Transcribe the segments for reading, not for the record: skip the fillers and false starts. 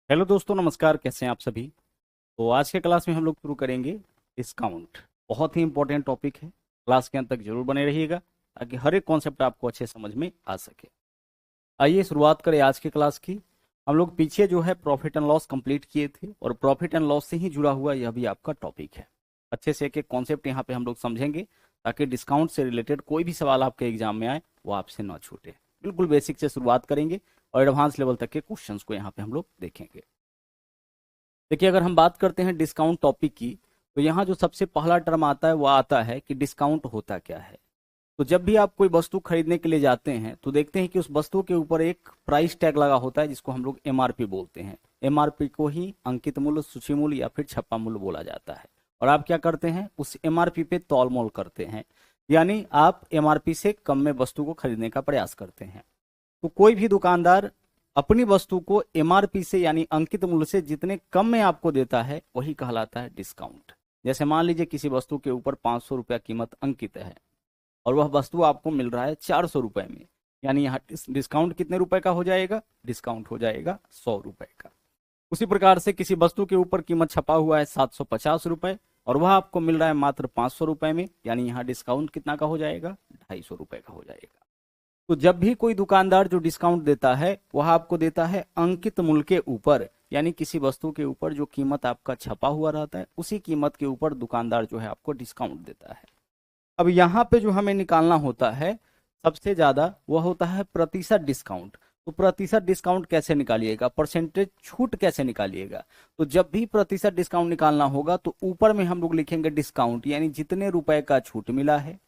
Hello दोस्तों, नमस्कार। कैसे हैं आप सभी। तो आज के क्लास में हम लोग शुरू करेंगे डिस्काउंट। बहुत ही इंपॉर्टेंट टॉपिक है। क्लास के अंत तक जरूर बने रहिएगा ताकि हर एक कॉन्सेप्ट आपको अच्छे समझ में आ सके। आइए शुरुआत करें आज की क्लास की। हम लोग पीछे जो है प्रॉफिट एंड लॉस कंप्लीट किए थे और प्रॉफिट एंड लॉस से ही जुड़ा हुआ यह भी आपका टॉपिक है। अच्छे से एक एक कॉन्सेप्ट यहाँ पे हम लोग समझेंगे ताकि डिस्काउंट से रिलेटेड कोई भी सवाल आपके एग्जाम में आए वो आपसे ना छूटे। बिल्कुल बेसिक से शुरुआत करेंगे और एडवांस लेवल तक के क्वेश्चंस को यहाँ पे हम लोग देखेंगे। देखिए, अगर हम बात करते हैं डिस्काउंट टॉपिक की, तो यहाँ जो सबसे पहला टर्म आता है वो आता है कि डिस्काउंट होता क्या है। तो जब भी आप कोई वस्तु खरीदने के लिए जाते हैं तो देखते हैं कि उस वस्तु के ऊपर एक प्राइस टैग लगा होता है जिसको हम लोग एमआरपी बोलते हैं। एमआरपी को ही अंकित मूल्य, सूची मूल्य या फिर छपा मूल्य बोला जाता है। और आप क्या करते हैं, उस एमआरपी पे तौल मोल करते हैं, यानी आप एमआरपी से कम में वस्तु को खरीदने का प्रयास करते हैं। तो कोई भी दुकानदार अपनी वस्तु को एमआरपी से यानी अंकित मूल्य से जितने कम में आपको देता है वही कहलाता है डिस्काउंट। जैसे मान लीजिए किसी वस्तु के ऊपर 500 रुपया कीमत अंकित है और वह वस्तु आपको मिल रहा है 400 रुपए में, यानी यहाँ डिस्काउंट कितने रुपए का हो जाएगा, डिस्काउंट हो जाएगा 100 रुपए का। उसी प्रकार से किसी वस्तु के ऊपर कीमत छपा हुआ है 750 रुपए और वह आपको मिल रहा है मात्र 500 रुपए में, यानी यहाँ डिस्काउंट कितना का हो जाएगा, 250 रुपए का हो जाएगा। तो जब भी कोई दुकानदार जो डिस्काउंट देता है वह आपको देता है अंकित मूल्य के ऊपर, यानी किसी वस्तु के ऊपर जो कीमत आपका छपा हुआ रहता है उसी कीमत के ऊपर दुकानदार जो है आपको डिस्काउंट देता है। अब यहाँ पे जो हमें निकालना होता है सबसे ज्यादा वह होता है प्रतिशत डिस्काउंट। तो प्रतिशत डिस्काउंट कैसे निकालिएगा, परसेंटेज छूट कैसे निकालिएगा। तो जब भी प्रतिशत डिस्काउंट निकालना होगा तो ऊपर में हम लोग लिखेंगे डिस्काउंट यानी जितने रुपए का छूट मिला है,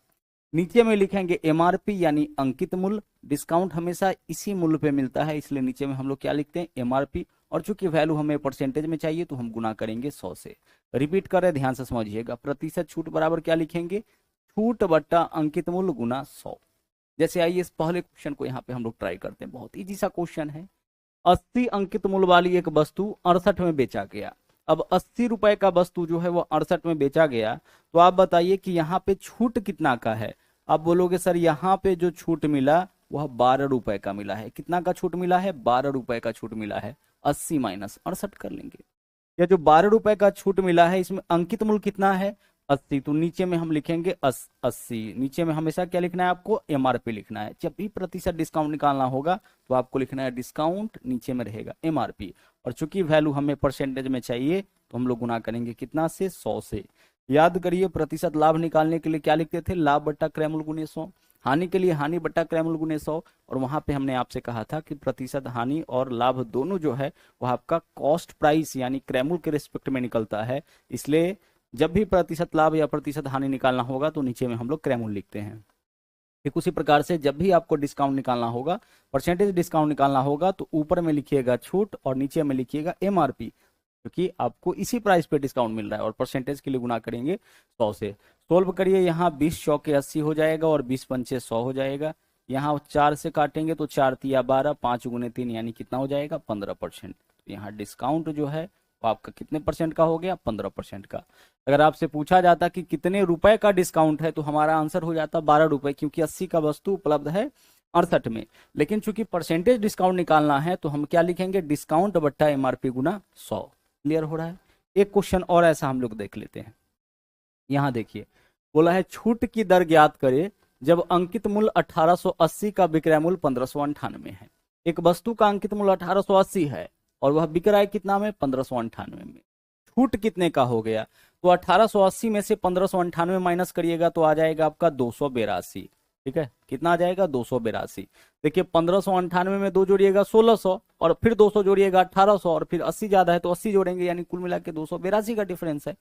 नीचे में लिखेंगे एमआरपी यानी अंकित मूल्य। डिस्काउंट हमेशा इसी मूल्य पे मिलता है इसलिए नीचे में हम लोग क्या लिखते हैं, एमआरपी। और चूंकि वैल्यू हमें परसेंटेज में चाहिए तो हम गुना करेंगे 100 से। रिपीट करें, ध्यान से समझिएगा। प्रतिशत छूट बराबर क्या लिखेंगे, छूट बट्टा अंकित मूल्य गुना 100। जैसे आइए इस पहले क्वेश्चन को यहाँ पे हम लोग ट्राई करते हैं। बहुत इजी सा क्वेश्चन है। 80 अंकित मूल्य वाली एक वस्तु 68 में बेचा गया। अब 80 रुपए का वस्तु जो है वो 68 में बेचा गया, तो आप बताइए कि यहाँ पे छूट कितना का है। आप बोलोगे सर यहाँ पे जो छूट मिला वह 12 रुपए का मिला है। कितना का छूट मिला है, 12 रुपए का छूट मिला है। 80 माइनस 68 कर लेंगे। या जो 12 रुपए का छूट मिला है इसमें अंकित मूल्य कितना है, 80। तो नीचे में हम लिखेंगे 80। नीचे में हमेशा क्या लिखना है, आपको एमआरपी लिखना है। जब भी प्रतिशत डिस्काउंट निकालना होगा तो आपको लिखना है डिस्काउंट, नीचे में रहेगा एमआरपी। और चूंकि वैल्यू हमें परसेंटेज में चाहिए तो हम लोग गुना करेंगे कितना से, 100 से। याद करिए, प्रतिशत लाभ निकालने के लिए क्या लिखते थे, लाभ बट्टा क्रय मूल्य गुने 100। हानि के लिए हानि बट्टा क्रय मूल्य गुने 100। और वहां पे हमने आपसे कहा था कि प्रतिशत हानि और लाभ दोनों जो है वह आपका कॉस्ट प्राइस यानी क्रय मूल्य के रिस्पेक्ट में निकलता है। इसलिए जब भी प्रतिशत लाभ या प्रतिशत हानि निकालना होगा तो नीचे में हम लोग क्रय मूल्य लिखते हैं। ठीक उसी प्रकार से जब भी आपको डिस्काउंट निकालना होगा, परसेंटेज डिस्काउंट निकालना होगा, तो ऊपर में लिखिएगा छूट और नीचे में लिखिएगा एमआरपी, क्योंकि आपको इसी प्राइस पे डिस्काउंट मिल रहा है। और परसेंटेज के लिए गुना करेंगे 100 से। सोल्व करिए, यहाँ 20 चौके 80 हो जाएगा और 20 पंचे 100 हो जाएगा। यहाँ 4 से काटेंगे तो 4 तिया 12, 5 गुने 3 यानी कितना हो जाएगा, 15%। तो यहाँ डिस्काउंट जो है वो आपका कितने परसेंट का हो गया, 15% का। अगर आपसे पूछा जाता कि कितने रुपए का डिस्काउंट है तो हमारा आंसर हो जाता 12 रुपए, क्योंकि 80 का वस्तु उपलब्ध है 68 में। लेकिन चूंकि परसेंटेज डिस्काउंट निकालना है तो हम क्या लिखेंगे, डिस्काउंट बट्टा एमआरपी गुना 100। क्लियर हो रहा है। एक क्वेश्चन और ऐसा हम लोग देख लेते हैं। यहां देखिए, बोला है छूट की दर ज्ञात करे जब अंकित मूल्य 1880 का विक्रय मूल्य 1598 है। एक वस्तु का अंकित मूल्य 1880 है और वह बिक रहा है कितना में, 1598 में। छूट कितने का हो गया, तो 1880 में से 1598 माइनस करिएगा तो आ जाएगा आपका 282। ठीक है, कितना आ जाएगा, 282। देखिए 1598 में 2 जोड़िएगा 1600 और फिर 200 जोड़िएगा 1800 और फिर 80 ज्यादा है तो 80 जोड़ेंगे, यानी कुल मिला के 282 का डिफरेंस है।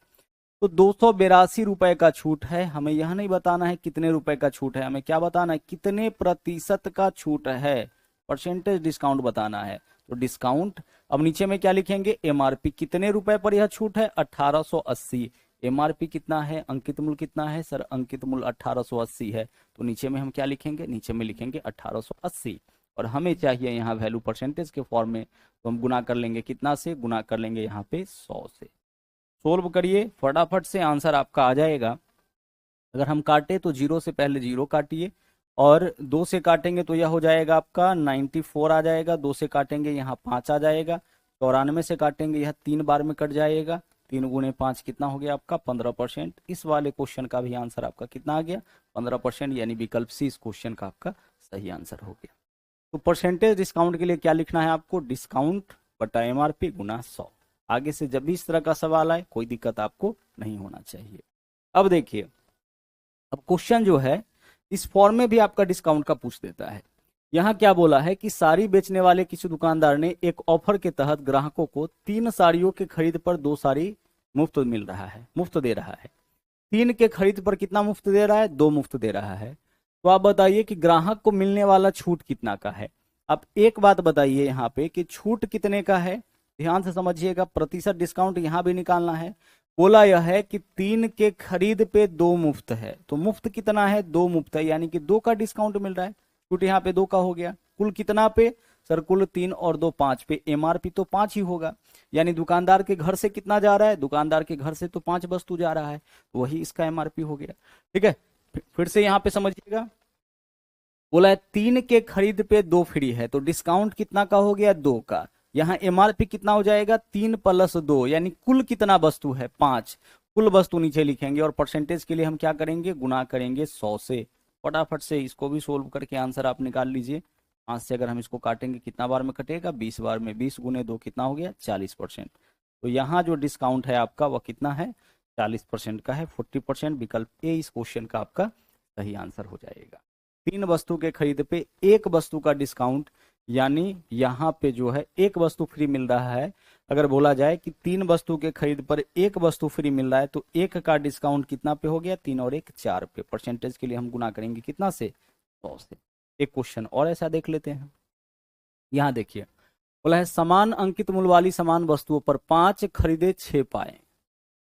तो 282 रुपए का छूट है। हमें यह नहीं बताना है कितने रुपए का छूट है, हमें क्या बताना है, कितने प्रतिशत का छूट है, परसेंटेज डिस्काउंट बताना है। तो डिस्काउंट, अब नीचे में क्या लिखेंगे, एमआरपी। कितने रुपए पर यह छूट है, 1880। एमआरपी कितना है, अंकित मूल्य कितना है सर, अंकित मूल्य 1880 है। तो नीचे में हम क्या लिखेंगे, नीचे में लिखेंगे 1880। और हमें चाहिए यहाँ वैल्यू परसेंटेज के फॉर्म में, तो हम गुना कर लेंगे कितना से, गुना कर लेंगे यहाँ पे 100 से। सोल्व करिए, फटाफट से आंसर आपका आ जाएगा। अगर हम काटे तो 0 से पहले 0 काटिए और 2 से काटेंगे तो यह हो जाएगा आपका 94 आ जाएगा। 2 से काटेंगे यहाँ 5 आ जाएगा। 94 से काटेंगे, यह 3 बार में कट जाएगा। 3 गुणे 5 कितना हो गया आपका 15%। इस वाले क्वेश्चन का भी आंसर आपका कितना आ गया 15%, यानी विकल्प सी इस क्वेश्चन का आपका सही आंसर हो गया। तो परसेंटेज डिस्काउंट के लिए क्या लिखना है आपको, डिस्काउंट बटा एमआरपी गुना 100। आगे से जब भी इस तरह का सवाल आए कोई दिक्कत आपको नहीं होना चाहिए। अब देखिए, अब क्वेश्चन जो है इस फॉर्म में भी आपका डिस्काउंट का पूछ देता है। यहाँ क्या बोला है कि साड़ी बेचने वाले किसी दुकानदार ने एक ऑफर के तहत ग्राहकों को 3 साड़ियों के खरीद पर 2 साड़ी मुफ्त मिल रहा है, मुफ्त दे रहा है। 3 के खरीद पर कितना मुफ्त दे रहा है, 2 मुफ्त दे रहा है। तो आप बताइए कि ग्राहक को मिलने वाला छूट कितना का है। अब एक बात बताइए यहाँ पे कि छूट कितने का है, ध्यान से समझिएगा, प्रतिशत डिस्काउंट यहाँ भी निकालना है। बोला यह है कि 3 के खरीद पे 2 मुफ्त है, तो मुफ्त कितना है, 2 मुफ्त है, यानी कि 2 का डिस्काउंट मिल रहा है। छूट यहाँ पे 2 का हो गया। कुल कितना पे सर, कुल 3 और 2 5 पे, एमआरपी तो 5 ही होगा, यानी दुकानदार के घर से कितना जा रहा है, दुकानदार के घर से तो 5 वस्तु जा रहा है, तो वही इसका एमआरपी हो गया। ठीक है, फिर से यहाँ पे समझिएगा, बोला है 3 के खरीद पे 2 फ्री है, तो डिस्काउंट कितना का हो गया 2 का। यहाँ एमआरपी कितना हो जाएगा 3 + 2, यानी कुल कितना वस्तु है 5। कुल वस्तु नीचे लिखेंगे और परसेंटेज के लिए हम क्या करेंगे, गुना करेंगे 100 से। फटाफट से इसको भी सोल्व करके आंसर आप निकाल लीजिए। 5 से अगर हम इसको काटेंगे कितना बार में कटेगा, 20 बार में। 20 गुने 2 कितना हो गया 40%। तो यहाँ जो डिस्काउंट है आपका वह कितना है 40% का है, 40%। विकल्प ए इस क्वेश्चन का आपका सही आंसर हो जाएगा। 3 वस्तु के खरीद पे 1 वस्तु का डिस्काउंट, यानी यहाँ पे जो है 1 वस्तु फ्री मिल रहा है। अगर बोला जाए कि 3 वस्तु के खरीद पर 1 वस्तु फ्री मिल रहा है, तो 1 का डिस्काउंट कितना पे हो गया 3 और 1 4 पे। परसेंटेज के लिए हम गुना करेंगे कितना से 100 से। एक क्वेश्चन और ऐसा देख लेते हैं। यहाँ देखिए, बोला है समान अंकित मूल्य वाली समान वस्तुओं पर 5 खरीदे 6 पाए।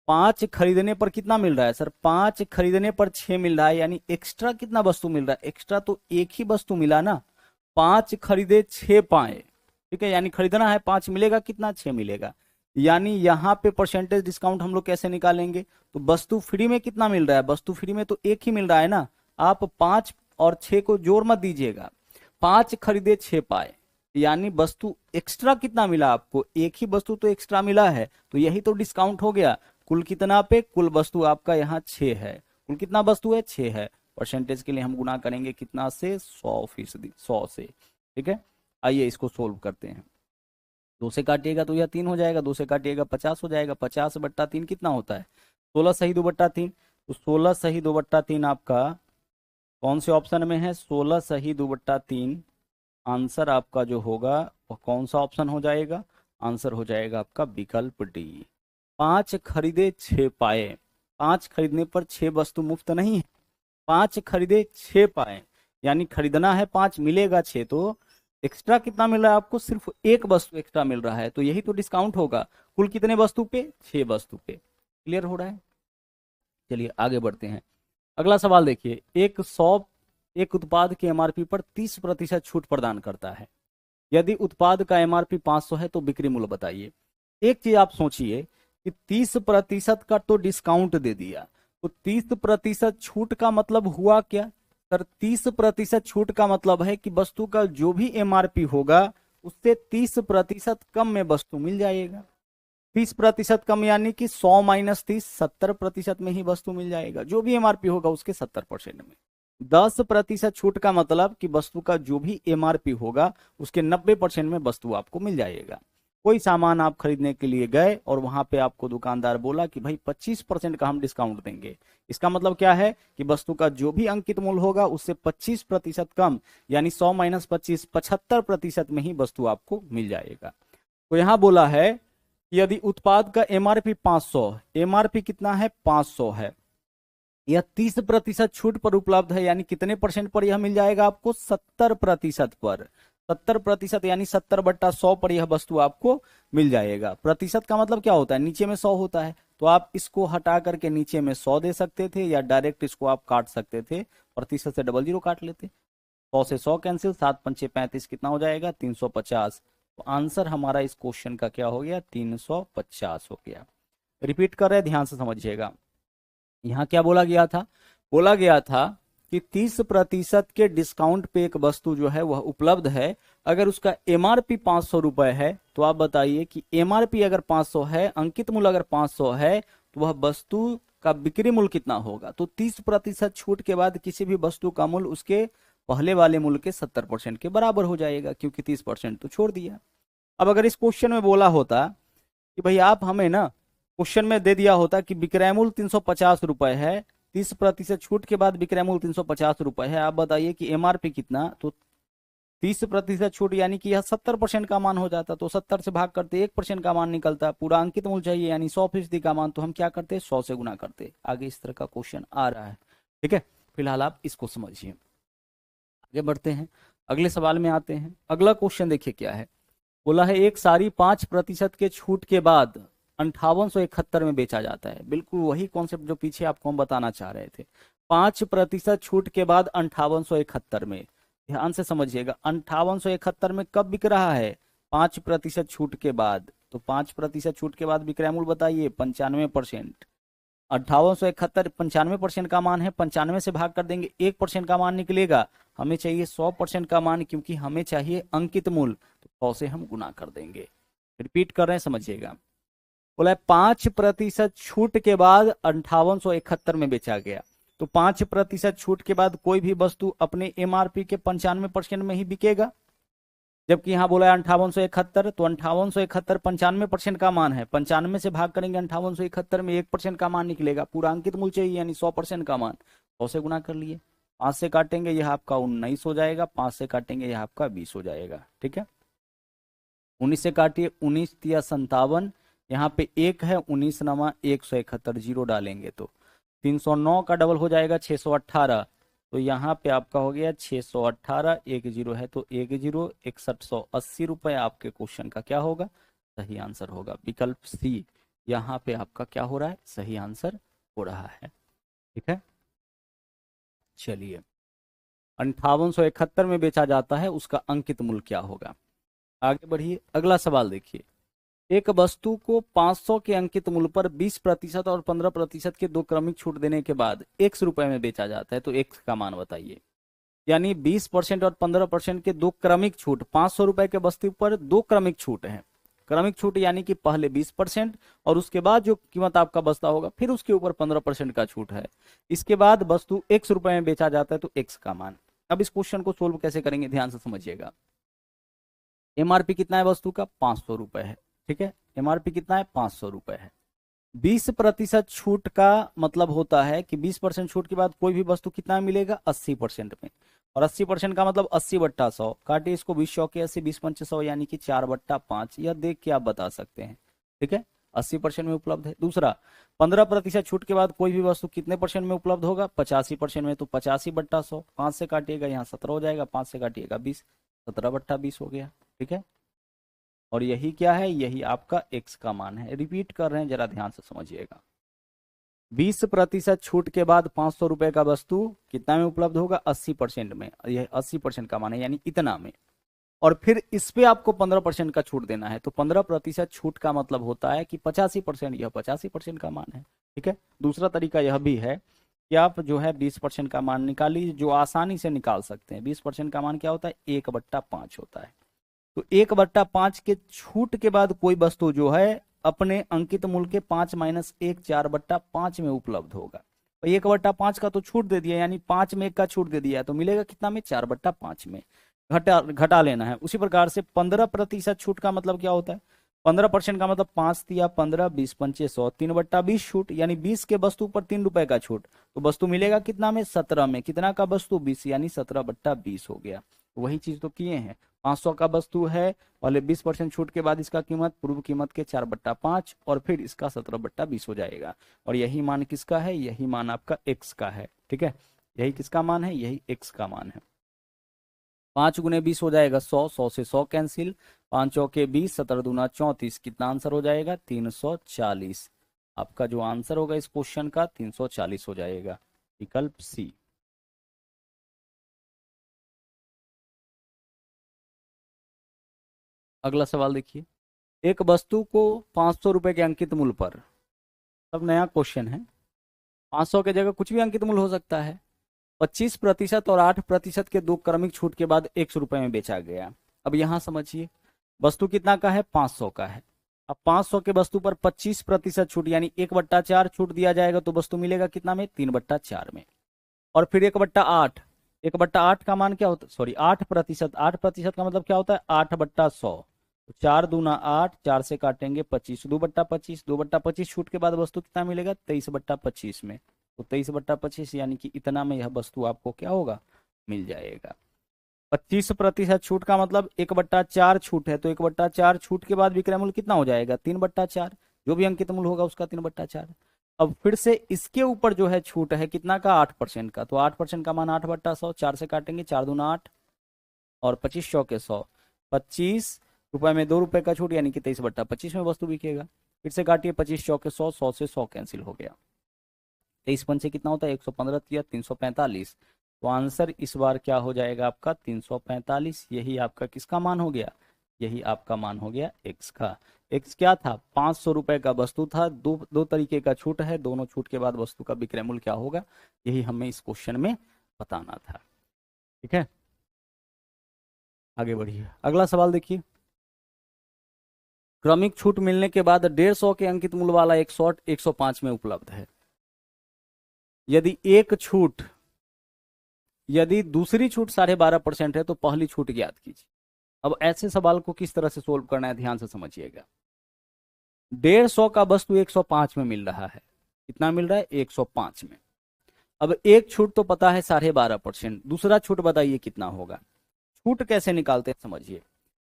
5 खरीदने पर कितना मिल रहा है सर, 5 खरीदने पर 6 मिल रहा है, यानी एक्स्ट्रा कितना वस्तु मिल रहा है, एक्स्ट्रा तो एक ही वस्तु मिला ना। 5 खरीदे 6 पाए, ठीक है, यानी खरीदना है 5, मिलेगा कितना 6 मिलेगा। यानी यहाँ पे परसेंटेज डिस्काउंट हम लोग कैसे निकालेंगे, तो वस्तु फ्री में कितना मिल रहा है, वस्तु फ्री में तो एक ही मिल रहा है ना। आप 5 और 6 को जोड़ मत दीजिएगा। 5 खरीदे 6 पाए, यानी वस्तु एक्स्ट्रा कितना मिला आपको, एक ही वस्तु तो एक्स्ट्रा मिला है, तो यही तो डिस्काउंट हो गया। कुल कितना पे, कुल वस्तु आपका यहाँ 6 है। कुल कितना वस्तु है 6 है। परसेंटेज के लिए हम गुना करेंगे कितना से 100%, 100 से। ठीक है, आइए इसको सोल्व करते हैं। 2 से काटिएगा तो यह 3 हो जाएगा, 2 से काटिएगा 50 हो जाएगा। 50/3 कितना होता है 16 सही 2/3। तो 16 सही 2/3 आपका कौन से ऑप्शन में है, 16 सही 2/3। आंसर आपका जो होगा वह कौन सा ऑप्शन हो जाएगा, आंसर हो जाएगा आपका विकल्प डी। 5 खरीदे 6 पाए। 5 खरीदने पर 6 वस्तु मुफ्त नहीं है, 5 खरीदे 6 पाए, यानी खरीदना है 5 मिलेगा 6, तो एक्स्ट्रा कितना मिल रहा है आपको, सिर्फ 1 वस्तु एक्स्ट्रा मिल रहा है, तो यही तो डिस्काउंट होगा। कुल कितने वस्तु पे, 6 वस्तु पे। क्लियर हो रहा है, चलिए आगे बढ़ते हैं। अगला सवाल देखिए, एक शॉप एक उत्पाद के एमआरपी पर 30% छूट प्रदान करता है। यदि उत्पाद का एमआरपी 500 है तो बिक्री मूल्य बताइए। एक चीज आप सोचिए कि 30% का तो डिस्काउंट दे दिया, तो 30% छूट का मतलब हुआ क्या सर, 30% छूट का मतलब है कि वस्तु का जो भी एमआरपी होगा उससे 30% कम में वस्तु मिल जाएगा। 30% कम यानी कि 100 - 30 70% में ही वस्तु मिल जाएगा, जो भी एमआरपी होगा उसके 70% में। 10% छूट का मतलब कि वस्तु का जो भी एमआरपी होगा उसके 90% में वस्तु आपको मिल जाएगा। कोई सामान आप खरीदने के लिए गए और वहां पे आपको दुकानदार बोला कि भाई 25% का हम डिस्काउंट देंगे। इसका मतलब क्या है कि वस्तु का जो भी अंकित मूल्य होगा उससे 25% कम, यानी 100 - 25 75% में ही वस्तु आपको मिल जाएगा। तो यहां बोला है कि यदि उत्पाद का एमआरपी 500, एमआरपी कितना है 500 है, यह 30% छूट पर उपलब्ध है, यानी कितने परसेंट पर यह मिल जाएगा आपको 70% पर। 70% यानी 70/100 पर यह वस्तु आपको मिल जाएगा। प्रतिशत का मतलब क्या होता है, नीचे में 100 होता है, तो आप इसको हटा करके नीचे में 100 दे सकते थे, या डायरेक्ट इसको आप काट सकते थे, प्रतिशत से 00 काट लेते। 100 से 100 कैंसिल, 7 पंचे 35 कितना हो जाएगा 350। तो आंसर हमारा इस क्वेश्चन का क्या हो गया 350 हो गया। रिपीट कर रहे हैं, ध्यान से समझिएगा। यहाँ क्या बोला गया था, बोला गया था कि 30% के डिस्काउंट पे एक वस्तु जो है वह उपलब्ध है, अगर उसका एमआरपी 500 रुपए है, तो आप बताइए कि एमआरपी अगर 500 है, अंकित मूल्य अगर 500 है, तो वह वस्तु का बिक्री मूल्य कितना होगा। तो 30% छूट के बाद किसी भी वस्तु का मूल्य उसके पहले वाले मूल्य के 70% के बराबर हो जाएगा, क्योंकि 30% तो छोड़ दिया। अब अगर इस क्वेश्चन में बोला होता कि भाई आप हमें ना, क्वेश्चन में दे दिया होता कि विक्रय मूल्य 350 रुपए है, 30% छूट के बाद विक्रय मूल्य 350 रुपए है, आप बताइए कि एमआरपी कितना। तो 30% छूट यानी कि यह 70% का मान हो जाता, तो 70 से भाग करते 1% का मान निकलता। पूरा अंकित मूल्य चाहिए यानी 100% का मान, तो हम क्या करते, 100 से गुना करते। आगे इस तरह का क्वेश्चन आ रहा है, ठीक है। फिलहाल आप इसको समझिए, आगे बढ़ते हैं, अगले सवाल में आते हैं। अगला क्वेश्चन देखिए क्या है, बोला है एक साड़ी 5% के छूट के बाद 5871 में बेचा जाता है। बिल्कुल वही कॉन्सेप्ट जो पीछे आपको हम बताना चाह रहे थे। 5% छूट के बाद 5871 में, ध्यान से समझिएगा, 5871 में कब बिक रहा है, 5% छूट के बाद। तो 5% छूट के बाद विक्रय मूल्य बताइए 95%। 5871 95% का मान है, 95 से भाग कर देंगे 1% का मान निकलेगा। हमें चाहिए 100% का मान, क्योंकि हमें चाहिए अंकित मूल्य, तो 100 से हम गुना कर देंगे। रिपीट कर रहे हैं, समझिएगा। बोला है 5% छूट के बाद 5871 में बेचा गया। तो 5% छूट के बाद कोई भी वस्तु अपने एमआरपी के 95% में ही बिकेगा, जबकि यहाँ बोला है 5871, तो 5871 95% का मान है, 95 से भाग करेंगे 5871 में 1% का मान निकलेगा। पूरा अंकित मूल्य चाहिए यानी 100% का मान, 100 से गुना कर लिए। 5 से काटेंगे यह आपका 19 हो जाएगा, 5 से काटेंगे यह आपका 20 हो जाएगा, ठीक है। 19 से काटिए, 19 तिया 57, यहाँ पे 1 है, 19 नमा 171, जीरो डालेंगे तो 309 का डबल हो जाएगा 618। तो यहाँ पे आपका हो गया 618, एक जीरो है तो एक जीरो, 6180 रुपए आपके क्वेश्चन का क्या होगा, सही आंसर होगा। विकल्प सी यहाँ पे आपका क्या हो रहा है, सही आंसर हो रहा है, ठीक है। चलिए, 5871 में बेचा जाता है, उसका अंकित मूल्य क्या होगा। आगे बढ़िए, अगला सवाल देखिए। एक वस्तु को 500 के अंकित मूल्य पर 20% और 15% के दो क्रमिक छूट देने के बाद x रुपए में बेचा जाता है, तो x का मान बताइए। यानी 20% और 15% के दो क्रमिक छूट, 500 रुपए के वस्तु पर दो क्रमिक छूट है। क्रमिक छूट यानी कि पहले 20% और उसके बाद जो कीमत आपका बचता होगा फिर उसके ऊपर 15% का छूट है। इसके बाद वस्तु x रुपए में बेचा जाता है, तो x का मान। अब इस क्वेश्चन को सोल्व कैसे करेंगे, ध्यान से समझिएगा। एमआरपी कितना है वस्तु का, 500 रुपए है, ठीक है। एमआरपी कितना है, 500 रुपए है। 20% छूट का मतलब होता है कि 20% छूट के बाद कोई भी वस्तु कितना मिलेगा, 80% में। और 80% का मतलब 80/100, काटिए इसको, 20 चौके 80, 20 पंचे 100, यानी कि 4/5। यह देख के आप बता सकते हैं, ठीक है, 80% में उपलब्ध है। दूसरा, 15% छूट के बाद कोई भी वस्तु कितने परसेंट में उपलब्ध होगा, 85% में। तो 85/100, 5 से काटिएगा यहाँ 17 हो जाएगा, 5 से काटिएगा 20, 17/20 हो गया, ठीक है। और यही क्या है, यही आपका x का मान है। रिपीट कर रहे हैं, जरा ध्यान से समझिएगा। 20% छूट के बाद 500 रुपए का वस्तु कितना में उपलब्ध होगा, 80% में। यह 80% का मान है, यानी इतना में। और फिर इस पे आपको 15% का छूट देना है, तो 15% छूट का मतलब होता है कि 85%, यह 85% का मान है, ठीक है। दूसरा तरीका यह भी है कि आप जो है 20% का मान निकालिए, जो आसानी से निकाल सकते हैं। 20% का मान क्या होता है, 1/5 होता है। तो 1/5 के छूट के बाद कोई वस्तु जो है अपने अंकित मूल्य के 5 - 1 4/5 में उपलब्ध होगा। तो 1/5 का तो छूट दे दिया, यानी 5 में 1 का छूट दे दिया, तो मिलेगा कितना में, 4/5 में। घटा लेना है। उसी प्रकार से 15% छूट का मतलब क्या होता है, 15% का मतलब 5 तिया 15, 20 पंचे 100, 3/20 छूट, यानी 20 के वस्तु पर 3 रुपए का छूट। तो वस्तु मिलेगा कितना में, 17 में। कितना का वस्तु, 20, यानी 17/20 हो गया। वही चीज तो किए हैं, 500 का वस्तु है, पहले 20% छूट के बाद इसका कीमत पूर्व कीमत के 4/5 और फिर इसका 17/20 हो जाएगा। और यही मान किसका है, यही मान आपका x का है, ठीक है। यही किसका मान है, यही x का मान है। 5 × 20 हो जाएगा 100, 100 से 100 कैंसिल, 5 चौके 20, 17 दूना 34, कितना आंसर हो जाएगा, 340। आपका जो आंसर होगा इस क्वेश्चन का 340 हो जाएगा, विकल्प सी। अगला सवाल देखिए। एक वस्तु को 500 रुपए के अंकित मूल्य पर, अब नया क्वेश्चन है, 500 के जगह कुछ भी अंकित मूल्य हो सकता है, 25% और 8% के दो क्रमिक छूट के बाद 100 रुपए में बेचा गया। अब यहां समझिए, वस्तु कितना का है, 500 का है। अब 500 के वस्तु पर 25% छूट यानी 1/4 छूट दिया जाएगा, तो वस्तु मिलेगा कितना में, 3/4 में। और फिर 1/8, 1/8 का मान क्या होता है, सॉरी 8%, 8% का मतलब क्या होता है, 8/100। 4 दूना 8, 4 से काटेंगे 25, 2/25, 2/25 छूट के बाद वस्तु कितना मिलेगा, 23/25 में। तो 23/25 यानी कि इतना में यह वस्तु आपको क्या होगा, मिल जाएगा। 25% छूट का मतलब 1/4 छूट है, तो 1/4 छूट के बाद विक्रय मूल्य कितना हो जाएगा, 3/4। जो भी अंकित मूल्य होगा उसका 3/4। अब फिर से इसके ऊपर जो है छूट है कितना का, 8% का। तो 8% का मान 8/100, 4 से काटेंगे, 4 दूना 8 और 25 चौके 100, 25 रुपए में 2 रुपए का छूट यानी कि 23/25 में वस्तु बिकेगा। फिर से काटिए, 25 चौके 100, 100 से 100 कैंसिल हो गया। 23 पंचे कितना होता है, 115 या 345। तो आंसर इस बार क्या हो जाएगा आपका, 345। यही आपका किसका मान हो गया, यही आपका मान हो गया एक्स का। एक्स क्या था, 500 रुपए का वस्तु था। दो तरीके का छूट है, दोनों छूट के बाद वस्तु का विक्रय मूल्य क्या होगा, यही हमें इस क्वेश्चन में बताना था। ठीक है, आगे बढ़िए, अगला सवाल देखिए। क्रमिक छूट मिलने के बाद 150 के अंकित मूल्य वाला एक शॉर्ट 105 में उपलब्ध है। यदि दूसरी छूट 12.5% है तो पहली छूट ज्ञात कीजिए। अब ऐसे सवाल को किस तरह से सोल्व करना है, ध्यान से समझिएगा। 150 का वस्तु 105 में मिल रहा है, कितना मिल रहा है, 105 में। अब एक छूट तो पता है 12.5%, दूसरा छूट बताइए कितना होगा। छूट कैसे निकालते हैं समझिए।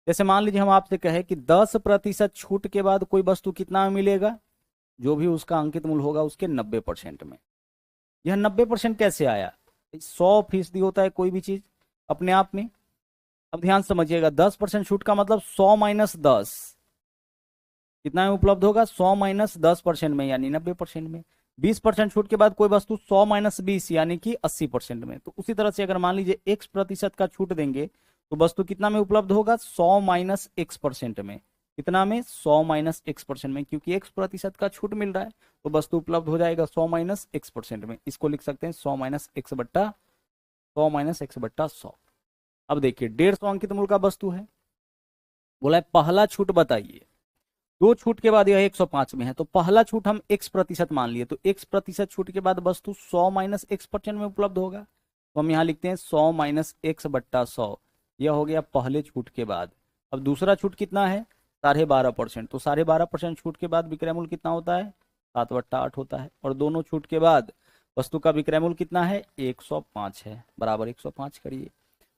जैसे मान लीजिए हम आपसे कहे कि 10% छूट के बाद कोई वस्तु कितना में मिलेगा, जो भी उसका अंकित मूल्य होगा उसके 90% में। यह 90% कैसे आया, 100% होता है कोई भी चीज अपने आप में। अब ध्यान समझिएगा, 10% छूट का मतलब 100 माइनस 10 कितना में उपलब्ध होगा, 100 माइनस 10% में यानी 90% में। 20% छूट के बाद कोई वस्तु 100 माइनस 20 यानी कि 80% में। तो उसी तरह से अगर मान लीजिए x% का छूट देंगे तो वस्तु कितना में उपलब्ध होगा, 100 माइनस x% में। कितना में, 100 माइनस x% में, क्योंकि x% का छूट मिल रहा है तो वस्तु उपलब्ध हो जाएगा 100 माइनस x% में। इसको लिख सकते हैं 100 माइनस x बट्टा 100। अब देखिए 150 अंकित मूल्य का वस्तु है, बोला है पहला छूट बताइए। दो छूट के बाद यह 105 में है, तो पहला छूट हम x% मान लिए, तो x% छूट के बाद वस्तु 100 माइनस x% में उपलब्ध होगा। तो हम यहाँ लिखते हैं 100 माइनस x/100, यह हो गया पहले छूट के बाद। अब दूसरा छूट कितना है, 12.5%, तो 12.5% छूट के बाद विक्रय मूल्य कितना होता है, 7/8 होता है। और दोनों छूट के बाद वस्तु का विक्रय मूल्य कितना है, 105 है, बराबर 105 करिए।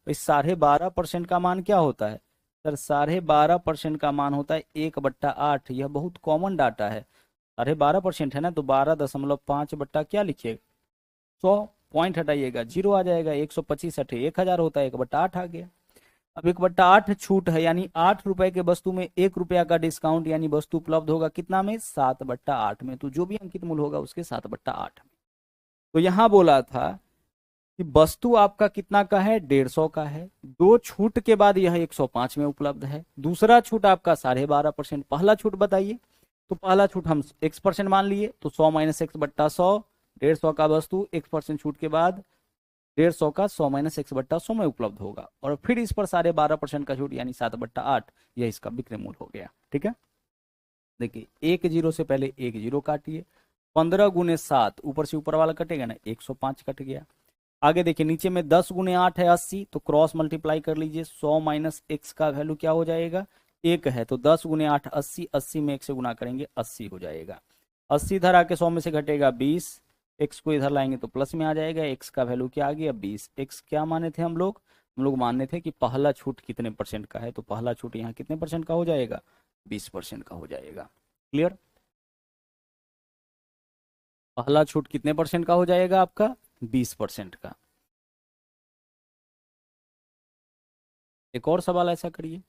तो इस 12.5% का मान क्या होता है सर, 12.5% का मान होता है 1/8। यह बहुत कॉमन डाटा है, 12.5% है ना, तो 12.5 बट्टा क्या लिखिएगा, 100, पॉइंट हटाइएगा, 0 आ जाएगा। 125 हटे 1000 होता है, 1/8 आ गया। अब 1/8 छूट है यानी 8 रुपए के वस्तु में 1 रुपया का डिस्काउंट, यानी वस्तु उपलब्ध होगा कितना में, 7/8 में। तो जो भी अंकित मूल्य होगा उसके 7/8 में। तो यहां बोला था कि वस्तु आपका कितना का है, 150 का है। दो छूट के बाद यह 105 में उपलब्ध है। दूसरा छूट आपका 12.5%। पहला छूट बताइए, तो पहला छूट हम x% मान लिए, तो 100 माइनस x/100, 150 का वस्तु 1% छूट के बाद 150 का 100 माइनस x/100 में उपलब्ध होगा। और फिर इस पर 12.5% का छूट यानी 7/8, यह इसका विक्रय मूल्य हो गया। ठीक है, देखिए 1 0 से पहले 1 0 काटिए, 15 गुने 7, ऊपर से ऊपर वाला कटेगा ना, 105 कट गया। आगे देखिए नीचे में 10 गुने 8 है 80, तो क्रॉस मल्टीप्लाई कर लीजिए, 100 माइनस x का वैल्यू क्या हो जाएगा, 1 है, तो 10 गुने 8 80, 80 में 1 से गुना करेंगे 80 हो जाएगा। 80 इधर आके 100 में से घटेगा 20, x को इधर लाएंगे तो प्लस में आ जाएगा, x का वैल्यू क्या आ गया 20। x क्या माने थे हम लोग माने थे कि पहला छूट कितने परसेंट का है, तो पहला छूट यहाँ कितने परसेंट का हो जाएगा, 20% का हो जाएगा। क्लियर, पहला छूट कितने परसेंट का हो जाएगा आपका, 20% का। एक और सवाल ऐसा करिए,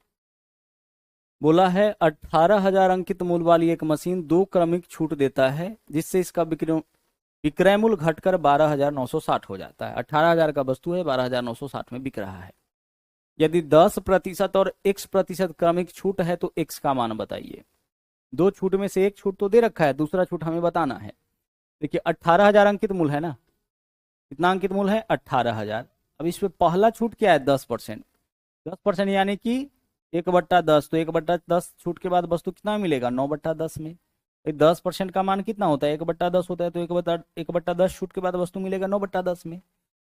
बोला है 18,000 अंकित मूल्य वाली एक मशीन 2 क्रमिक छूट देता है जिससे इसका विक्रय मूल्य घटकर 12,960 हो जाता है। 18,000 का वस्तु है, 12,960 में बिक रहा है। यदि 10% और x% क्रमिक छूट है तो x का मान बताइए। दो छूट में से एक छूट तो दे रखा है, दूसरा छूट हमें बताना है। देखिए 18,000 अंकित मूल्य है ना, कितना अंकित मूल है? 18,000। अब इस पे पहला छूट क्या है? 10%। 10% यानी कि 1/10। तो 1/10 छूट के बाद वस्तु कितना मिलेगा? 9/10 में। तो 10% का मान कितना होता है? 1/10 होता है। तो 1/10 छूट के बाद वस्तु मिलेगा 9/10 में।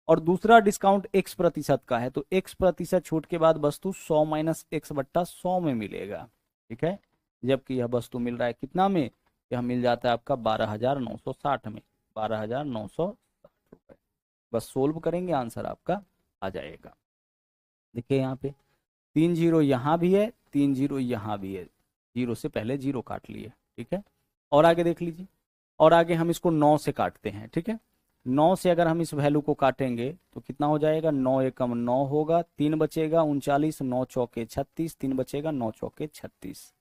और दूसरा डिस्काउंट x% का है, तो x% छूट के बाद वस्तु 100 माइनस x/100 में मिलेगा। ठीक है, जबकि यह वस्तु मिल रहा है कितना में? यह मिल जाता है आपका 12,960 में, 12,960 रुपये। बस सोल्व करेंगे, आंसर आपका आ जाएगा। देखिए यहाँ पे 3 जीरो यहाँ भी है, 3 जीरो यहाँ भी है, जीरो से पहले जीरो काट लिए। ठीक है, और आगे देख लीजिए। और आगे हम इसको 9 से काटते हैं। ठीक है, 9 से अगर हम इस वैल्यू को काटेंगे तो कितना हो जाएगा? 9 एकम 9 होगा, 3 बचेगा 39, 9 चौके 36, 3 बचेगा 9 चौके 36।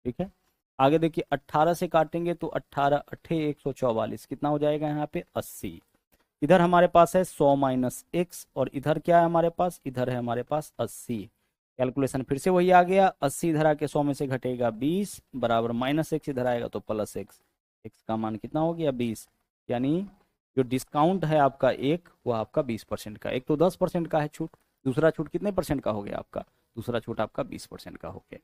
ठीक है, आगे देखिए 18 से काटेंगे तो 18 अट्ठे 144, कितना हो जाएगा यहाँ पे? 80। इधर हमारे पास है 100 माइनस एक्स, और इधर क्या है हमारे पास? इधर है हमारे पास 80। कैलकुलेशन फिर से वही आ गया, 80 इधर आके 100 में से घटेगा 20 बराबर माइनस एक्स, इधर आएगा तो प्लस एक्स। एक्स का मान कितना हो गया? 20। यानी जो डिस्काउंट है आपका एक, वो आपका 20% का। एक तो 10% का है छूट, दूसरा छूट कितने परसेंट का हो गया आपका? दूसरा छूट आपका 20% का हो गया।